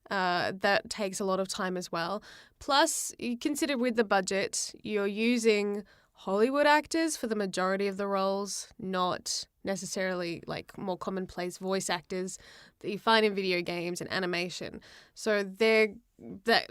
that takes a lot of time as well. Plus, you consider with the budget, you're using Hollywood actors for the majority of the roles, not necessarily like more commonplace voice actors that you find in video games and animation. So that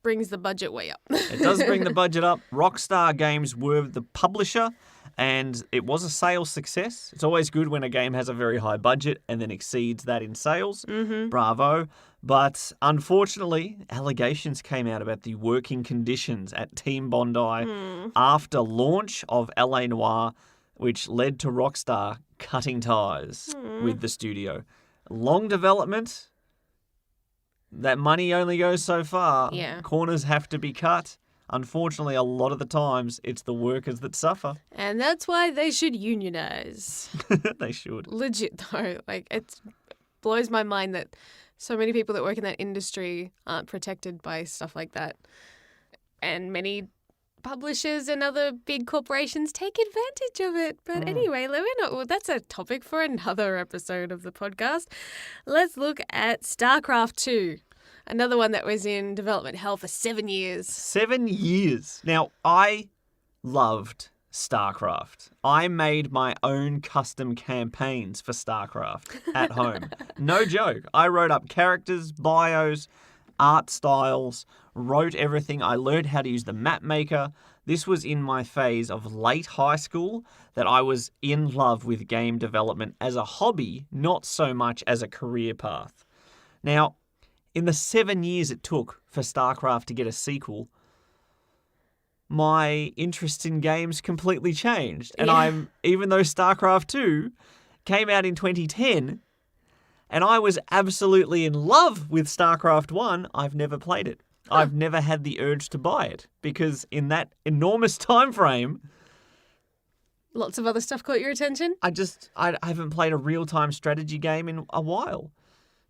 brings the budget way up. It does bring the budget up. Rockstar Games were the publisher, and it was a sales success. It's always good when a game has a very high budget and then exceeds that in sales. Mm-hmm. Bravo. But unfortunately, allegations came out about the working conditions at Team Bondi after launch of LA Noire, which led to Rockstar cutting ties with the studio. Long development. That money only goes so far. Yeah. Corners have to be cut. Unfortunately, a lot of the times, it's the workers that suffer. And that's why they should unionize. They should. Legit, though. Like, it blows my mind that so many people that work in that industry aren't protected by stuff like that. And many publishers and other big corporations take advantage of it. But anyway, that's a topic for another episode of the podcast. Let's look at Starcraft II, another one that was in development hell for 7 years. 7 years. Now, I loved StarCraft. I made my own custom campaigns for StarCraft at home. No joke. I wrote up characters, bios, art styles, wrote everything. I learned how to use the map maker. This was in my phase of late high school that I was in love with game development as a hobby, not so much as a career path. Now, in the 7 years it took for StarCraft to get a sequel, my interest in games completely changed. And even though StarCraft II came out in 2010, and I was absolutely in love with StarCraft 1, I've never played it. I've never had the urge to buy it because in that enormous time frame, Lots of other stuff caught your attention? I haven't played a real-time strategy game in a while.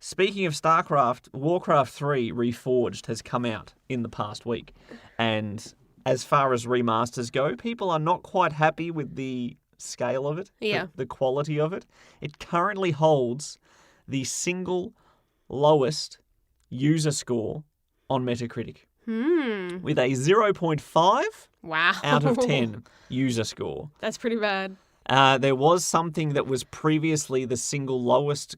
Speaking of StarCraft, Warcraft 3 Reforged has come out in the past week. And as far as remasters go, people are not quite happy with the scale of it, the quality of it. It currently holds the single lowest user score on Metacritic with a 0.5 out of 10 user score. That's pretty bad. There was something that was previously the single lowest,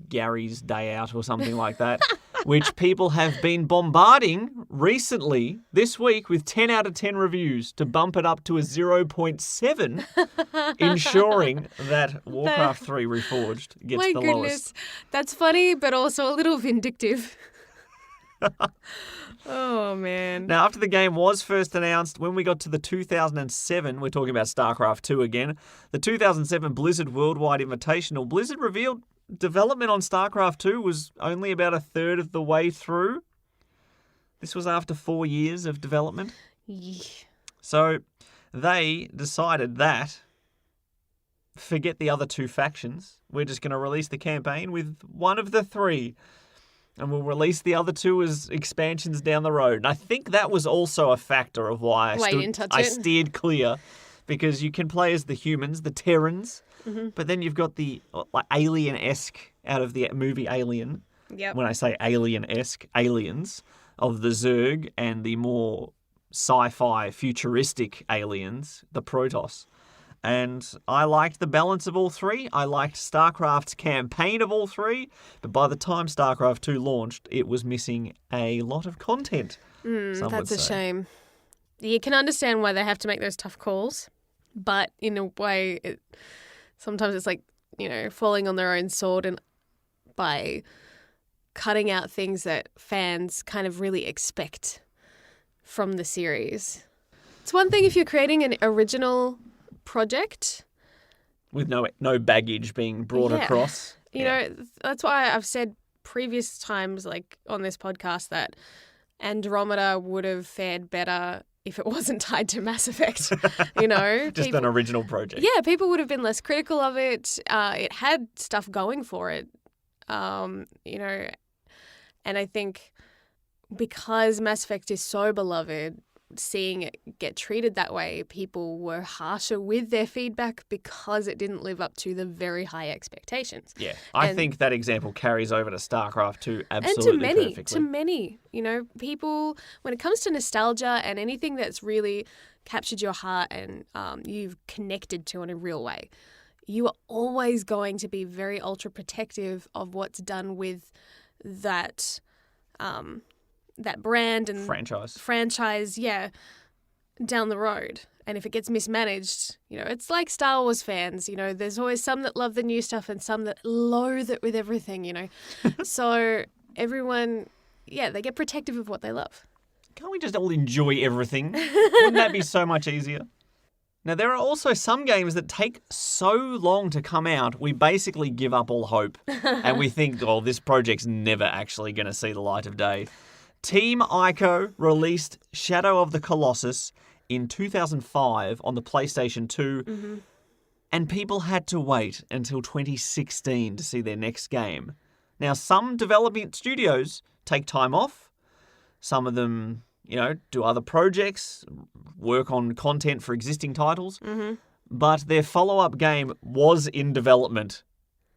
Gary's Day Out or something like that, which people have been bombarding recently this week with 10 out of 10 reviews to bump it up to a 0.7, ensuring that Warcraft 3 Reforged gets My the goodness. lowest. That's funny, but also a little vindictive. Oh, man. Now, after the game was first announced, when we got to the 2007, we're talking about StarCraft 2 again, the 2007 Blizzard Worldwide Invitational, Blizzard revealed development on StarCraft 2 was only about a third of the way through. This was after 4 years of development. Yeah. So they decided that, forget the other two factions, we're just going to release the campaign with one of the three. And we'll release the other two as expansions down the road. And I think that was also a factor of why I steered clear. because you can play as the humans, the Terrans, but then you've got the like alien-esque out of the movie Alien. Yep. When I say alien-esque, aliens of the Zerg and the more sci-fi futuristic aliens, the Protoss. And I liked the balance of all three. I liked StarCraft's campaign of all three, but by the time StarCraft II launched, it was missing a lot of content. That's a shame. You can understand why they have to make those tough calls, but in a way, sometimes it's like, falling on their own sword and by cutting out things that fans kind of really expect from the series. It's one thing if you're creating an original project with no baggage being brought across. That's why I've said previous times, like on this podcast, that Andromeda would have fared better if it wasn't tied to Mass Effect. Just an original project. Yeah, people would have been less critical of it. It had stuff going for it, and I think because Mass Effect is so beloved, seeing it get treated that way, people were harsher with their feedback because it didn't live up to the very high expectations. Yeah, I think that example carries over to StarCraft II absolutely perfectly. To many, people, when it comes to nostalgia and anything that's really captured your heart and you've connected to in a real way, you are always going to be very ultra protective of what's done with that that brand and franchise, down the road. And if it gets mismanaged, it's like Star Wars fans, there's always some that love the new stuff and some that loathe it with everything, So everyone, they get protective of what they love. Can't we just all enjoy everything? Wouldn't that be so much easier? Now, there are also some games that take so long to come out, we basically give up all hope. And we think, this project's never actually going to see the light of day. Team Ico released Shadow of the Colossus in 2005 on the PlayStation 2, and people had to wait until 2016 to see their next game. Now, some development studios take time off. Some of them, do other projects, work on content for existing titles. But their follow-up game was in development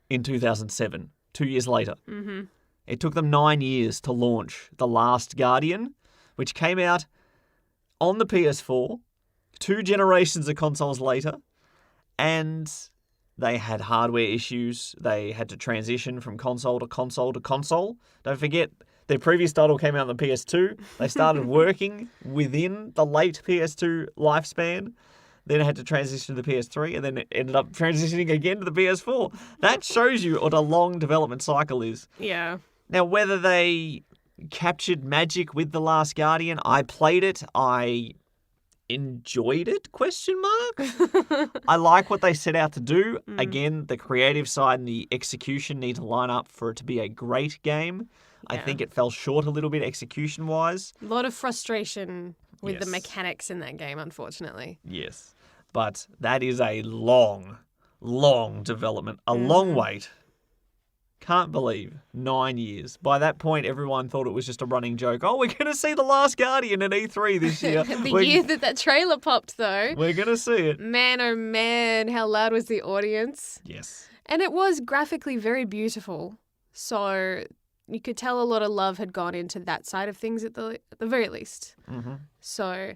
in 2007, 2 years later. It took them 9 years to launch The Last Guardian, which came out on the PS4, 2 generations of consoles later, and they had hardware issues. They had to transition from console to console to console. Don't forget, their previous title came out on the PS2. They started working within the late PS2 lifespan. Then it had to transition to the PS3, and then it ended up transitioning again to the PS4. That shows you what a long development cycle is. Yeah. Now, whether they captured magic with The Last Guardian, I played it, I enjoyed it, ? I like what they set out to do. Again, the creative side and the execution need to line up for it to be a great game. I think it fell short a little bit execution-wise. A lot of frustration with the mechanics in that game, unfortunately. Yes. But that is a long, long development, a long wait. Can't believe 9 years. By that point, everyone thought it was just a running joke. Oh, we're going to see The Last Guardian in E3 this year. Year that trailer popped, though. We're going to see it. Man, oh man, how loud was the audience? Yes. And it was graphically very beautiful. So you could tell a lot of love had gone into that side of things at the very least. So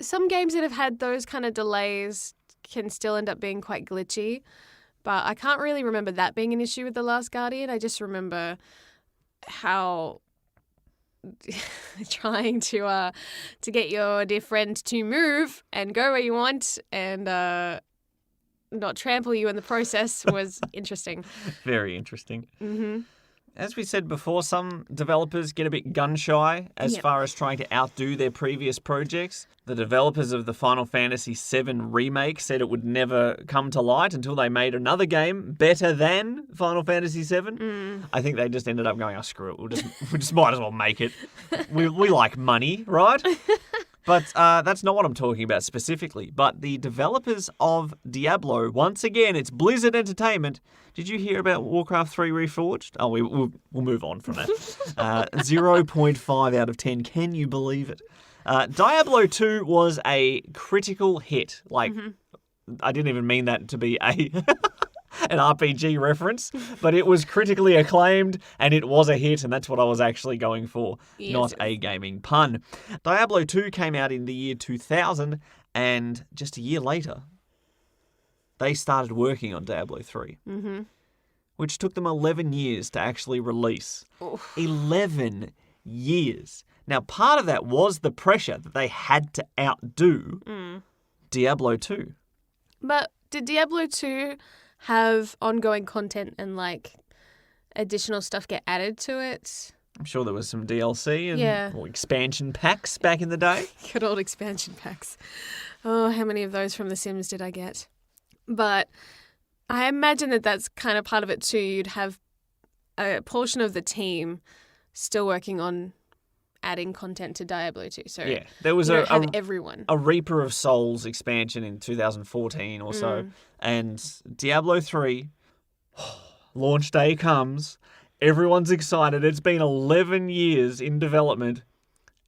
some games that have had those kind of delays can still end up being quite glitchy. But I can't really remember that being an issue with The Last Guardian. I just remember how trying to get your dear friend to move and go where you want and not trample you in the process was interesting. Very interesting. As we said before, some developers get a bit gun-shy as far as trying to outdo their previous projects. The developers of the Final Fantasy VII Remake said it would never come to light until they made another game better than Final Fantasy VII. I think they just ended up going, screw it, we just might as well make it. We like money, right? But that's not what I'm talking about specifically. But the developers of Diablo, once again, it's Blizzard Entertainment. Did you hear about Warcraft 3 Reforged? Oh, we'll move on from that. 0.5 out of 10. Can you believe it? Diablo 2 was a critical hit. Like, I didn't even mean that to be an RPG reference, but it was critically acclaimed and it was a hit, and that's what I was actually going for, not a gaming pun. Diablo 2 came out in the year 2000, and just a year later, they started working on Diablo 3, which took them 11 years to actually release. Oof. 11 years. Now, part of that was the pressure that they had to outdo Diablo 2. But did Diablo 2 have ongoing content and, like, additional stuff get added to it? I'm sure there was some DLC and or expansion packs back in the day. Good old expansion packs. Oh, how many of those from The Sims did I get? But I imagine that that's kind of part of it too. You'd have a portion of the team still working on adding content to Diablo 2. So yeah, there was everyone. A Reaper of Souls expansion in 2014 or so. And Diablo 3, launch day comes. Everyone's excited. It's been 11 years in development.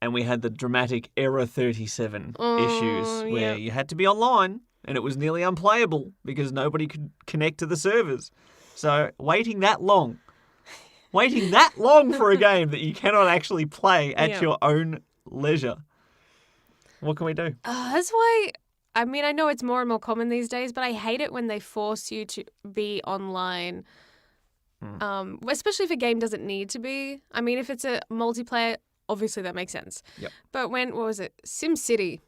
And we had the dramatic Error 37 issues where you had to be online and it was nearly unplayable because nobody could connect to the servers. So waiting that long for a game that you cannot actually play at your own leisure. What can we do? That's why, I mean, I know it's more and more common these days, but I hate it when they force you to be online, especially if a game doesn't need to be. I mean, if it's a multiplayer, obviously that makes sense. Yep. But when, what was it, SimCity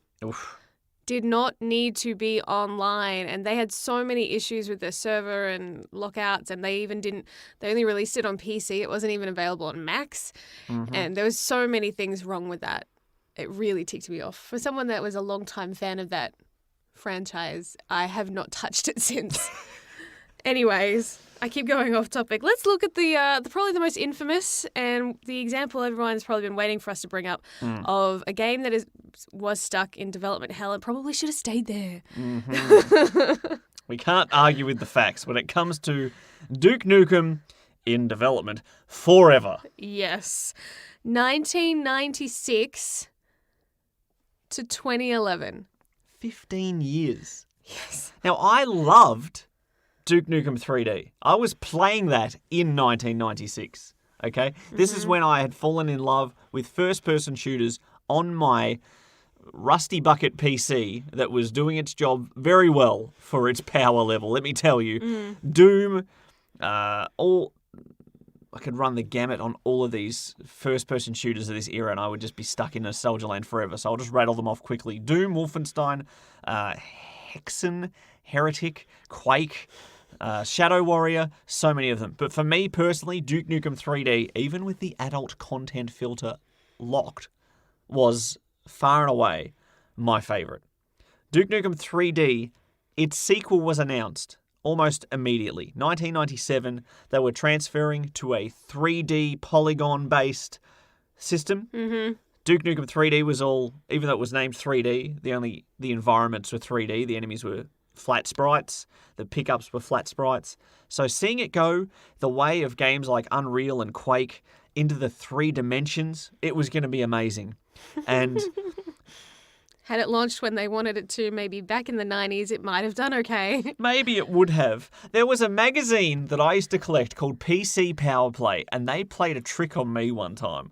did not need to be online, and they had so many issues with their server and lockouts, and they only released it on PC. It wasn't even available on Macs, and there was so many things wrong with that. It really ticked me off. For someone that was a long-time fan of that franchise, I have not touched it since. Anyways, I keep going off topic. Let's look at the probably the most infamous and the example everyone's probably been waiting for us to bring up of a game that was stuck in development hell and probably should have stayed there. We can't argue with the facts when it comes to Duke Nukem in development forever. Yes. 1996 to 2011. 15 years. Yes. Now, I loved Duke Nukem 3D. I was playing that in 1996, okay? This is when I had fallen in love with first-person shooters on my rusty bucket PC that was doing its job very well for its power level, let me tell you. Doom, I could run the gamut on all of these first-person shooters of this era, and I would just be stuck in nostalgia land forever. So I'll just rattle them off quickly. Doom, Wolfenstein, Hexen, Heretic, Quake, Shadow Warrior, so many of them. But for me personally, Duke Nukem 3D, even with the adult content filter locked, was far and away my favourite. Duke Nukem 3D, its sequel was announced almost immediately. 1997, they were transferring to a 3D polygon-based system. Duke Nukem 3D was all, even though it was named 3D, the environments were 3D, the enemies were flat sprites, the pickups were flat sprites. So seeing it go the way of games like Unreal and Quake into the 3 dimensions, it was going to be amazing. And had it launched when they wanted it to, maybe back in the 90s, it might have done okay. Maybe it would have. There was a magazine that I used to collect called PC Power Play, and they played a trick on me one time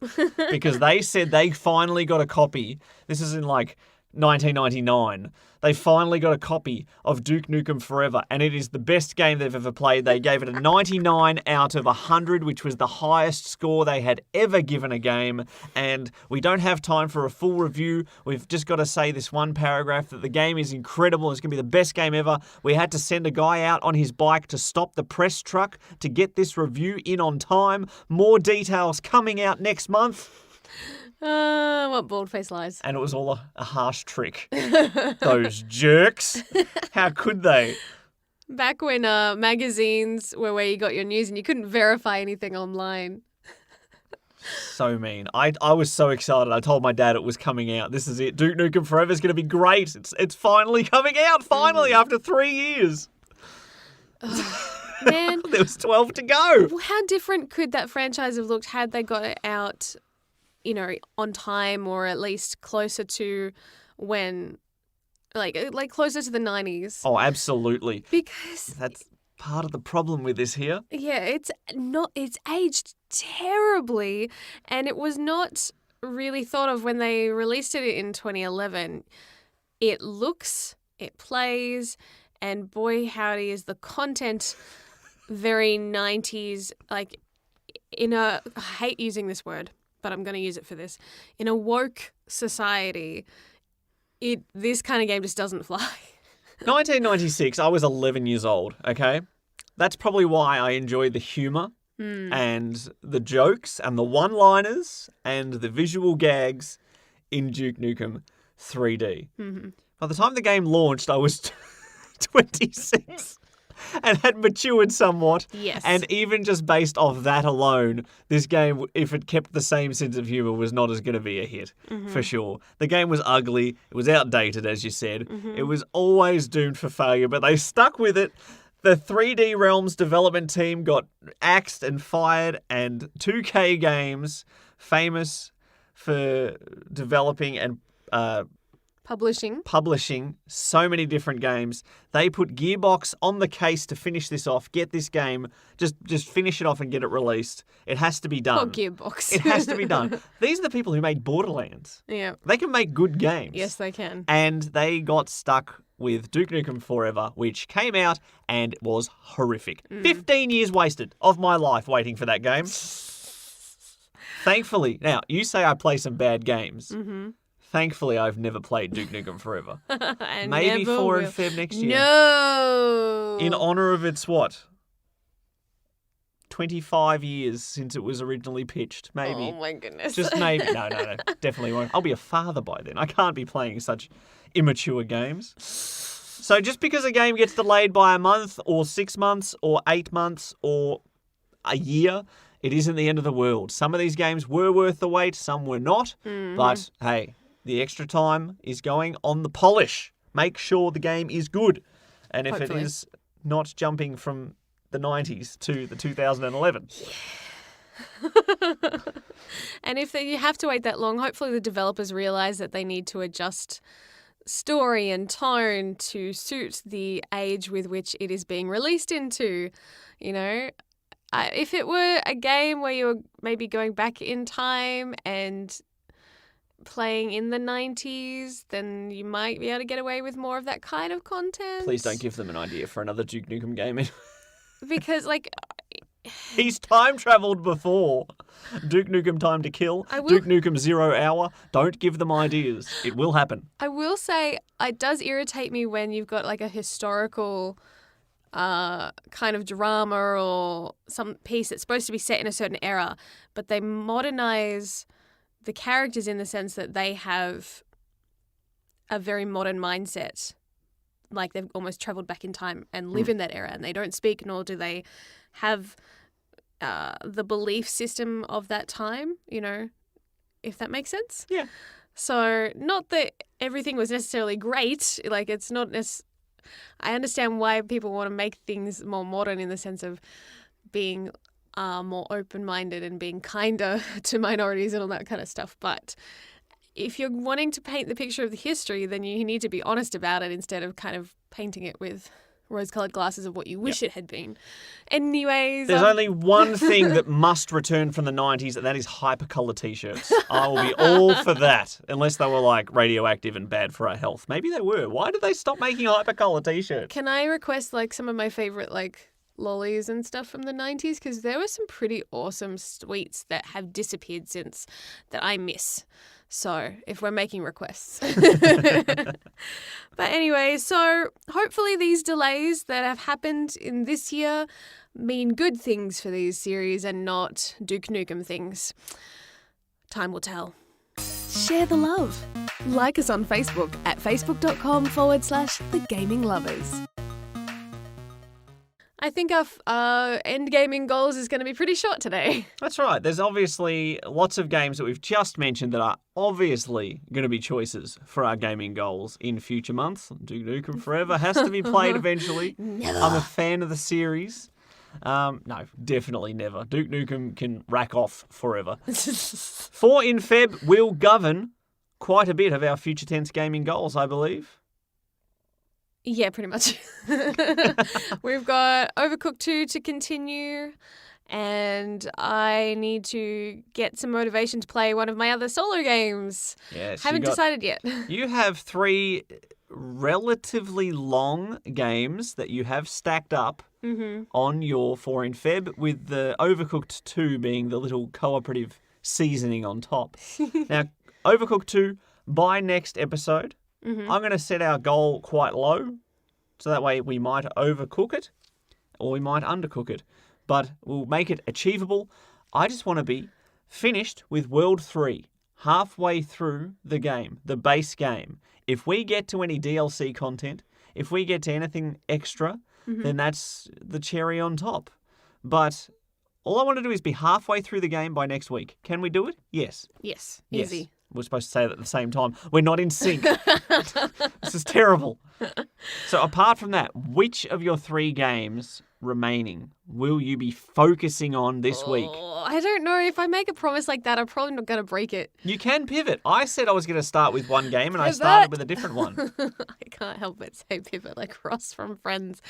because they said they finally got a copy. This is in like 1999. They finally got a copy of Duke Nukem Forever, and it is the best game they've ever played. They gave it a 99 out of 100, which was the highest score they had ever given a game. And we don't have time for a full review. We've just got to say this one paragraph that the game is incredible. It's going to be the best game ever. We had to send a guy out on his bike to stop the press truck to get this review in on time. More details coming out next month. What bald-faced lies. And it was all a harsh trick. Those jerks. How could they? Back when magazines were where you got your news and you couldn't verify anything online. So mean. I was so excited. I told my dad it was coming out. This is it. Duke Nukem Forever is going to be great. It's finally coming out. Finally, after 3 years. Man, There was 12 to go. how different could that franchise have looked had they got it out, on time, or at least closer to when, like closer to the 90s? Oh, absolutely. Because That's part of the problem with this here. yeah, it's aged terribly, and it was not really thought of when they released it in 2011. It looks, it plays, and boy howdy is the content very 90s, like I hate using this word, but I'm going to use it for this. In a woke society, this kind of game just doesn't fly. 1996, I was 11 years old, okay? That's probably why I enjoyed the humour and the jokes and the one-liners and the visual gags in Duke Nukem 3D. Mm-hmm. By the time the game launched, I was 26 and had matured somewhat. Yes. And even just based off that alone, this game, if it kept the same sense of humour, was not as going to be a hit, for sure. The game was ugly. It was outdated, as you said. It was always doomed for failure, but they stuck with it. The 3D Realms development team got axed and fired, and 2K Games, famous for developing and publishing so many different games, they put Gearbox on the case to finish this off, get this game, just finish it off and get it released. It has to be done. Poor Gearbox. It has to be done. These are the people who made Borderlands. Yeah. They can make good games. Yes, they can. And they got stuck with Duke Nukem Forever, which came out and was horrific. 15 years wasted of my life waiting for that game. Thankfully, now, you say I play some bad games. Mm-hmm. Thankfully, I've never played Duke Nukem Forever. And Maybe never 4 will. and Feb next year. No. In honour of its, 25 years since it was originally pitched. Maybe. Oh my goodness. Just maybe. No. Definitely won't. I'll be a father by then. I can't be playing such immature games. So just because a game gets delayed by a month or 6 months or 8 months or a year, it isn't the end of the world. Some of these games were worth the wait, some were not. But hey, the extra time is going on the polish. Make sure the game is good. And if Hopefully. it is not jumping from the 90s to the 2011. And if you have to wait that long, hopefully the developers realize that they need to adjust story and tone to suit the age with which it is being released into. If it were a game where you were maybe going back in time and playing in the 90s, then you might be able to get away with more of that kind of content. Please don't give them an idea for another Duke Nukem game. Because, He's time travelled before. Duke Nukem Time to Kill, Duke Nukem 0 Hour. Don't give them ideas. It will happen. I will say it does irritate me when you've got a historical kind of drama or some piece that's supposed to be set in a certain era, but they modernize the characters in the sense that they have a very modern mindset. Like they've almost traveled back in time and live in that era, and they don't speak, nor do they have the belief system of that time, if that makes sense. Yeah. So not that everything was necessarily great. It's not I understand why people want to make things more modern in the sense of being more open-minded and being kinder to minorities and all that kind of stuff. But if you're wanting to paint the picture of the history, then you need to be honest about it instead of kind of painting it with rose-coloured glasses of what you wish it had been. Anyways... There's only one thing that must return from the 90s, and that is hypercolour T-shirts. I will be all for that, unless they were, radioactive and bad for our health. Maybe they were. Why did they stop making hypercolour T-shirts? Can I request, some of my favourite, lollies and stuff from the 90s? Because there were some pretty awesome sweets that have disappeared since that I miss. So, if we're making requests. But anyway, so hopefully these delays that have happened in this year mean good things for these series and not Duke Nukem things. Time will tell. Share the love. Like us on Facebook at facebook.com/thegaminglovers. I think our end gaming goals is going to be pretty short today. That's right. There's obviously lots of games that we've just mentioned that are obviously going to be choices for our gaming goals in future months. Duke Nukem Forever has to be played eventually. Never. I'm a fan of the series. No, definitely never. Duke Nukem can rack off forever. 4 in Feb will govern quite a bit of our future tense gaming goals, I believe. Yeah, pretty much. We've got Overcooked 2 to continue, and I need to get some motivation to play one of my other solo games. Yes, Haven't decided yet. You have 3 relatively long games that you have stacked up on your 4 in Feb, with the Overcooked 2 being the little cooperative seasoning on top. Now, Overcooked 2, by next episode, I'm going to set our goal quite low, so that way we might overcook it or we might undercook it, but we'll make it achievable. I just want to be finished with World 3, halfway through the game, the base game. If we get to any DLC content, if we get to anything extra, then that's the cherry on top. But all I want to do is be halfway through the game by next week. Can we do it? Yes. Yes, Yes. easy. We're supposed to say that at the same time. We're not in sync. This is terrible. So apart from that, which of your 3 games remaining will you be focusing on this week? I don't know. If I make a promise like that, I'm probably not going to break it. You can pivot. I said I was going to start with one game and I started with a different one. I can't help but say pivot like Ross from Friends.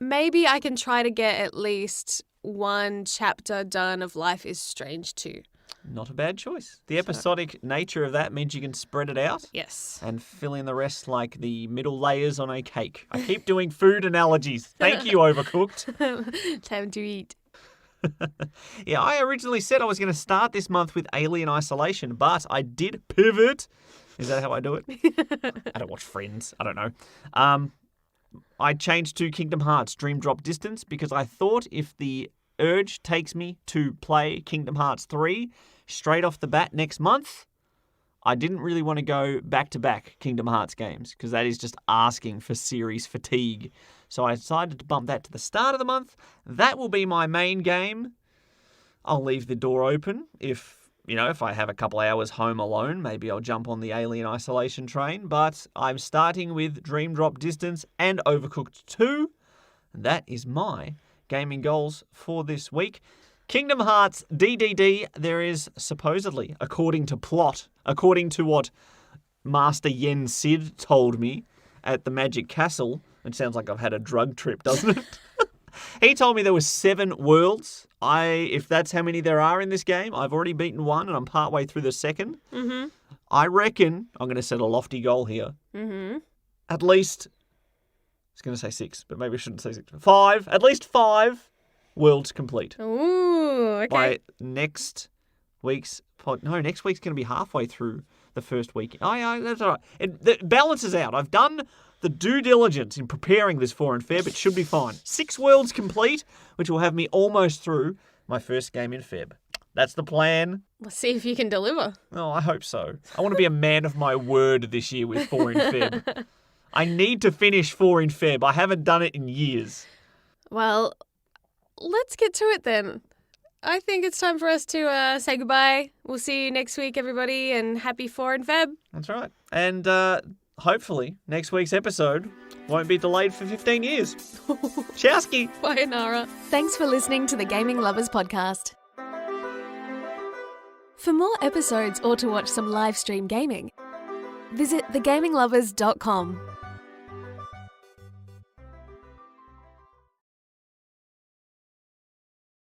Maybe I can try to get at least one chapter done of Life is Strange 2. Not a bad choice. The episodic nature of that means you can spread it out. Yes. And fill in the rest like the middle layers on a cake. I keep doing food analogies. Thank you, Overcooked. Time to eat. Yeah, I originally said I was going to start this month with Alien Isolation, but I did pivot. Is that how I do it? I don't watch Friends. I don't know. I changed to Kingdom Hearts Dream Drop Distance because I thought if the urge takes me to play Kingdom Hearts 3 straight off the bat next month, I didn't really want to go back-to-back Kingdom Hearts games because that is just asking for series fatigue. So I decided to bump that to the start of the month. That will be my main game. I'll leave the door open if I have a couple hours home alone, maybe I'll jump on the Alien Isolation train. But I'm starting with Dream Drop Distance and Overcooked 2. That is my gaming goals for this week. Kingdom Hearts DDD, there is supposedly, according to plot, according to what Master Yen Sid told me at the Magic Castle, it sounds like I've had a drug trip, doesn't it? He told me there were 7 worlds. If that's how many there are in this game, I've already beaten 1 and I'm partway through the second. I reckon, I'm going to set a lofty goal here, at least, I was going to say 6, but maybe I shouldn't say 6. 5, at least 5 worlds complete. Ooh, okay. By next week's next week's going to be halfway through the first week. That's all right. It balances out. I've done the due diligence in preparing this 4 in Feb. It should be fine. 6 worlds complete, which will have me almost through my first game in Feb. That's the plan. Let's see if you can deliver. Oh, I hope so. I want to be a man of my word this year with 4 in Feb. I need to finish 4 in Feb. I haven't done it in years. Well, let's get to it then. I think it's time for us to say goodbye. We'll see you next week, everybody, and happy 4 in Feb. That's right. And hopefully next week's episode won't be delayed for 15 years. Chowski. Bye, Nara. Thanks for listening to the Gaming Lovers podcast. For more episodes or to watch some live stream gaming, visit thegaminglovers.com.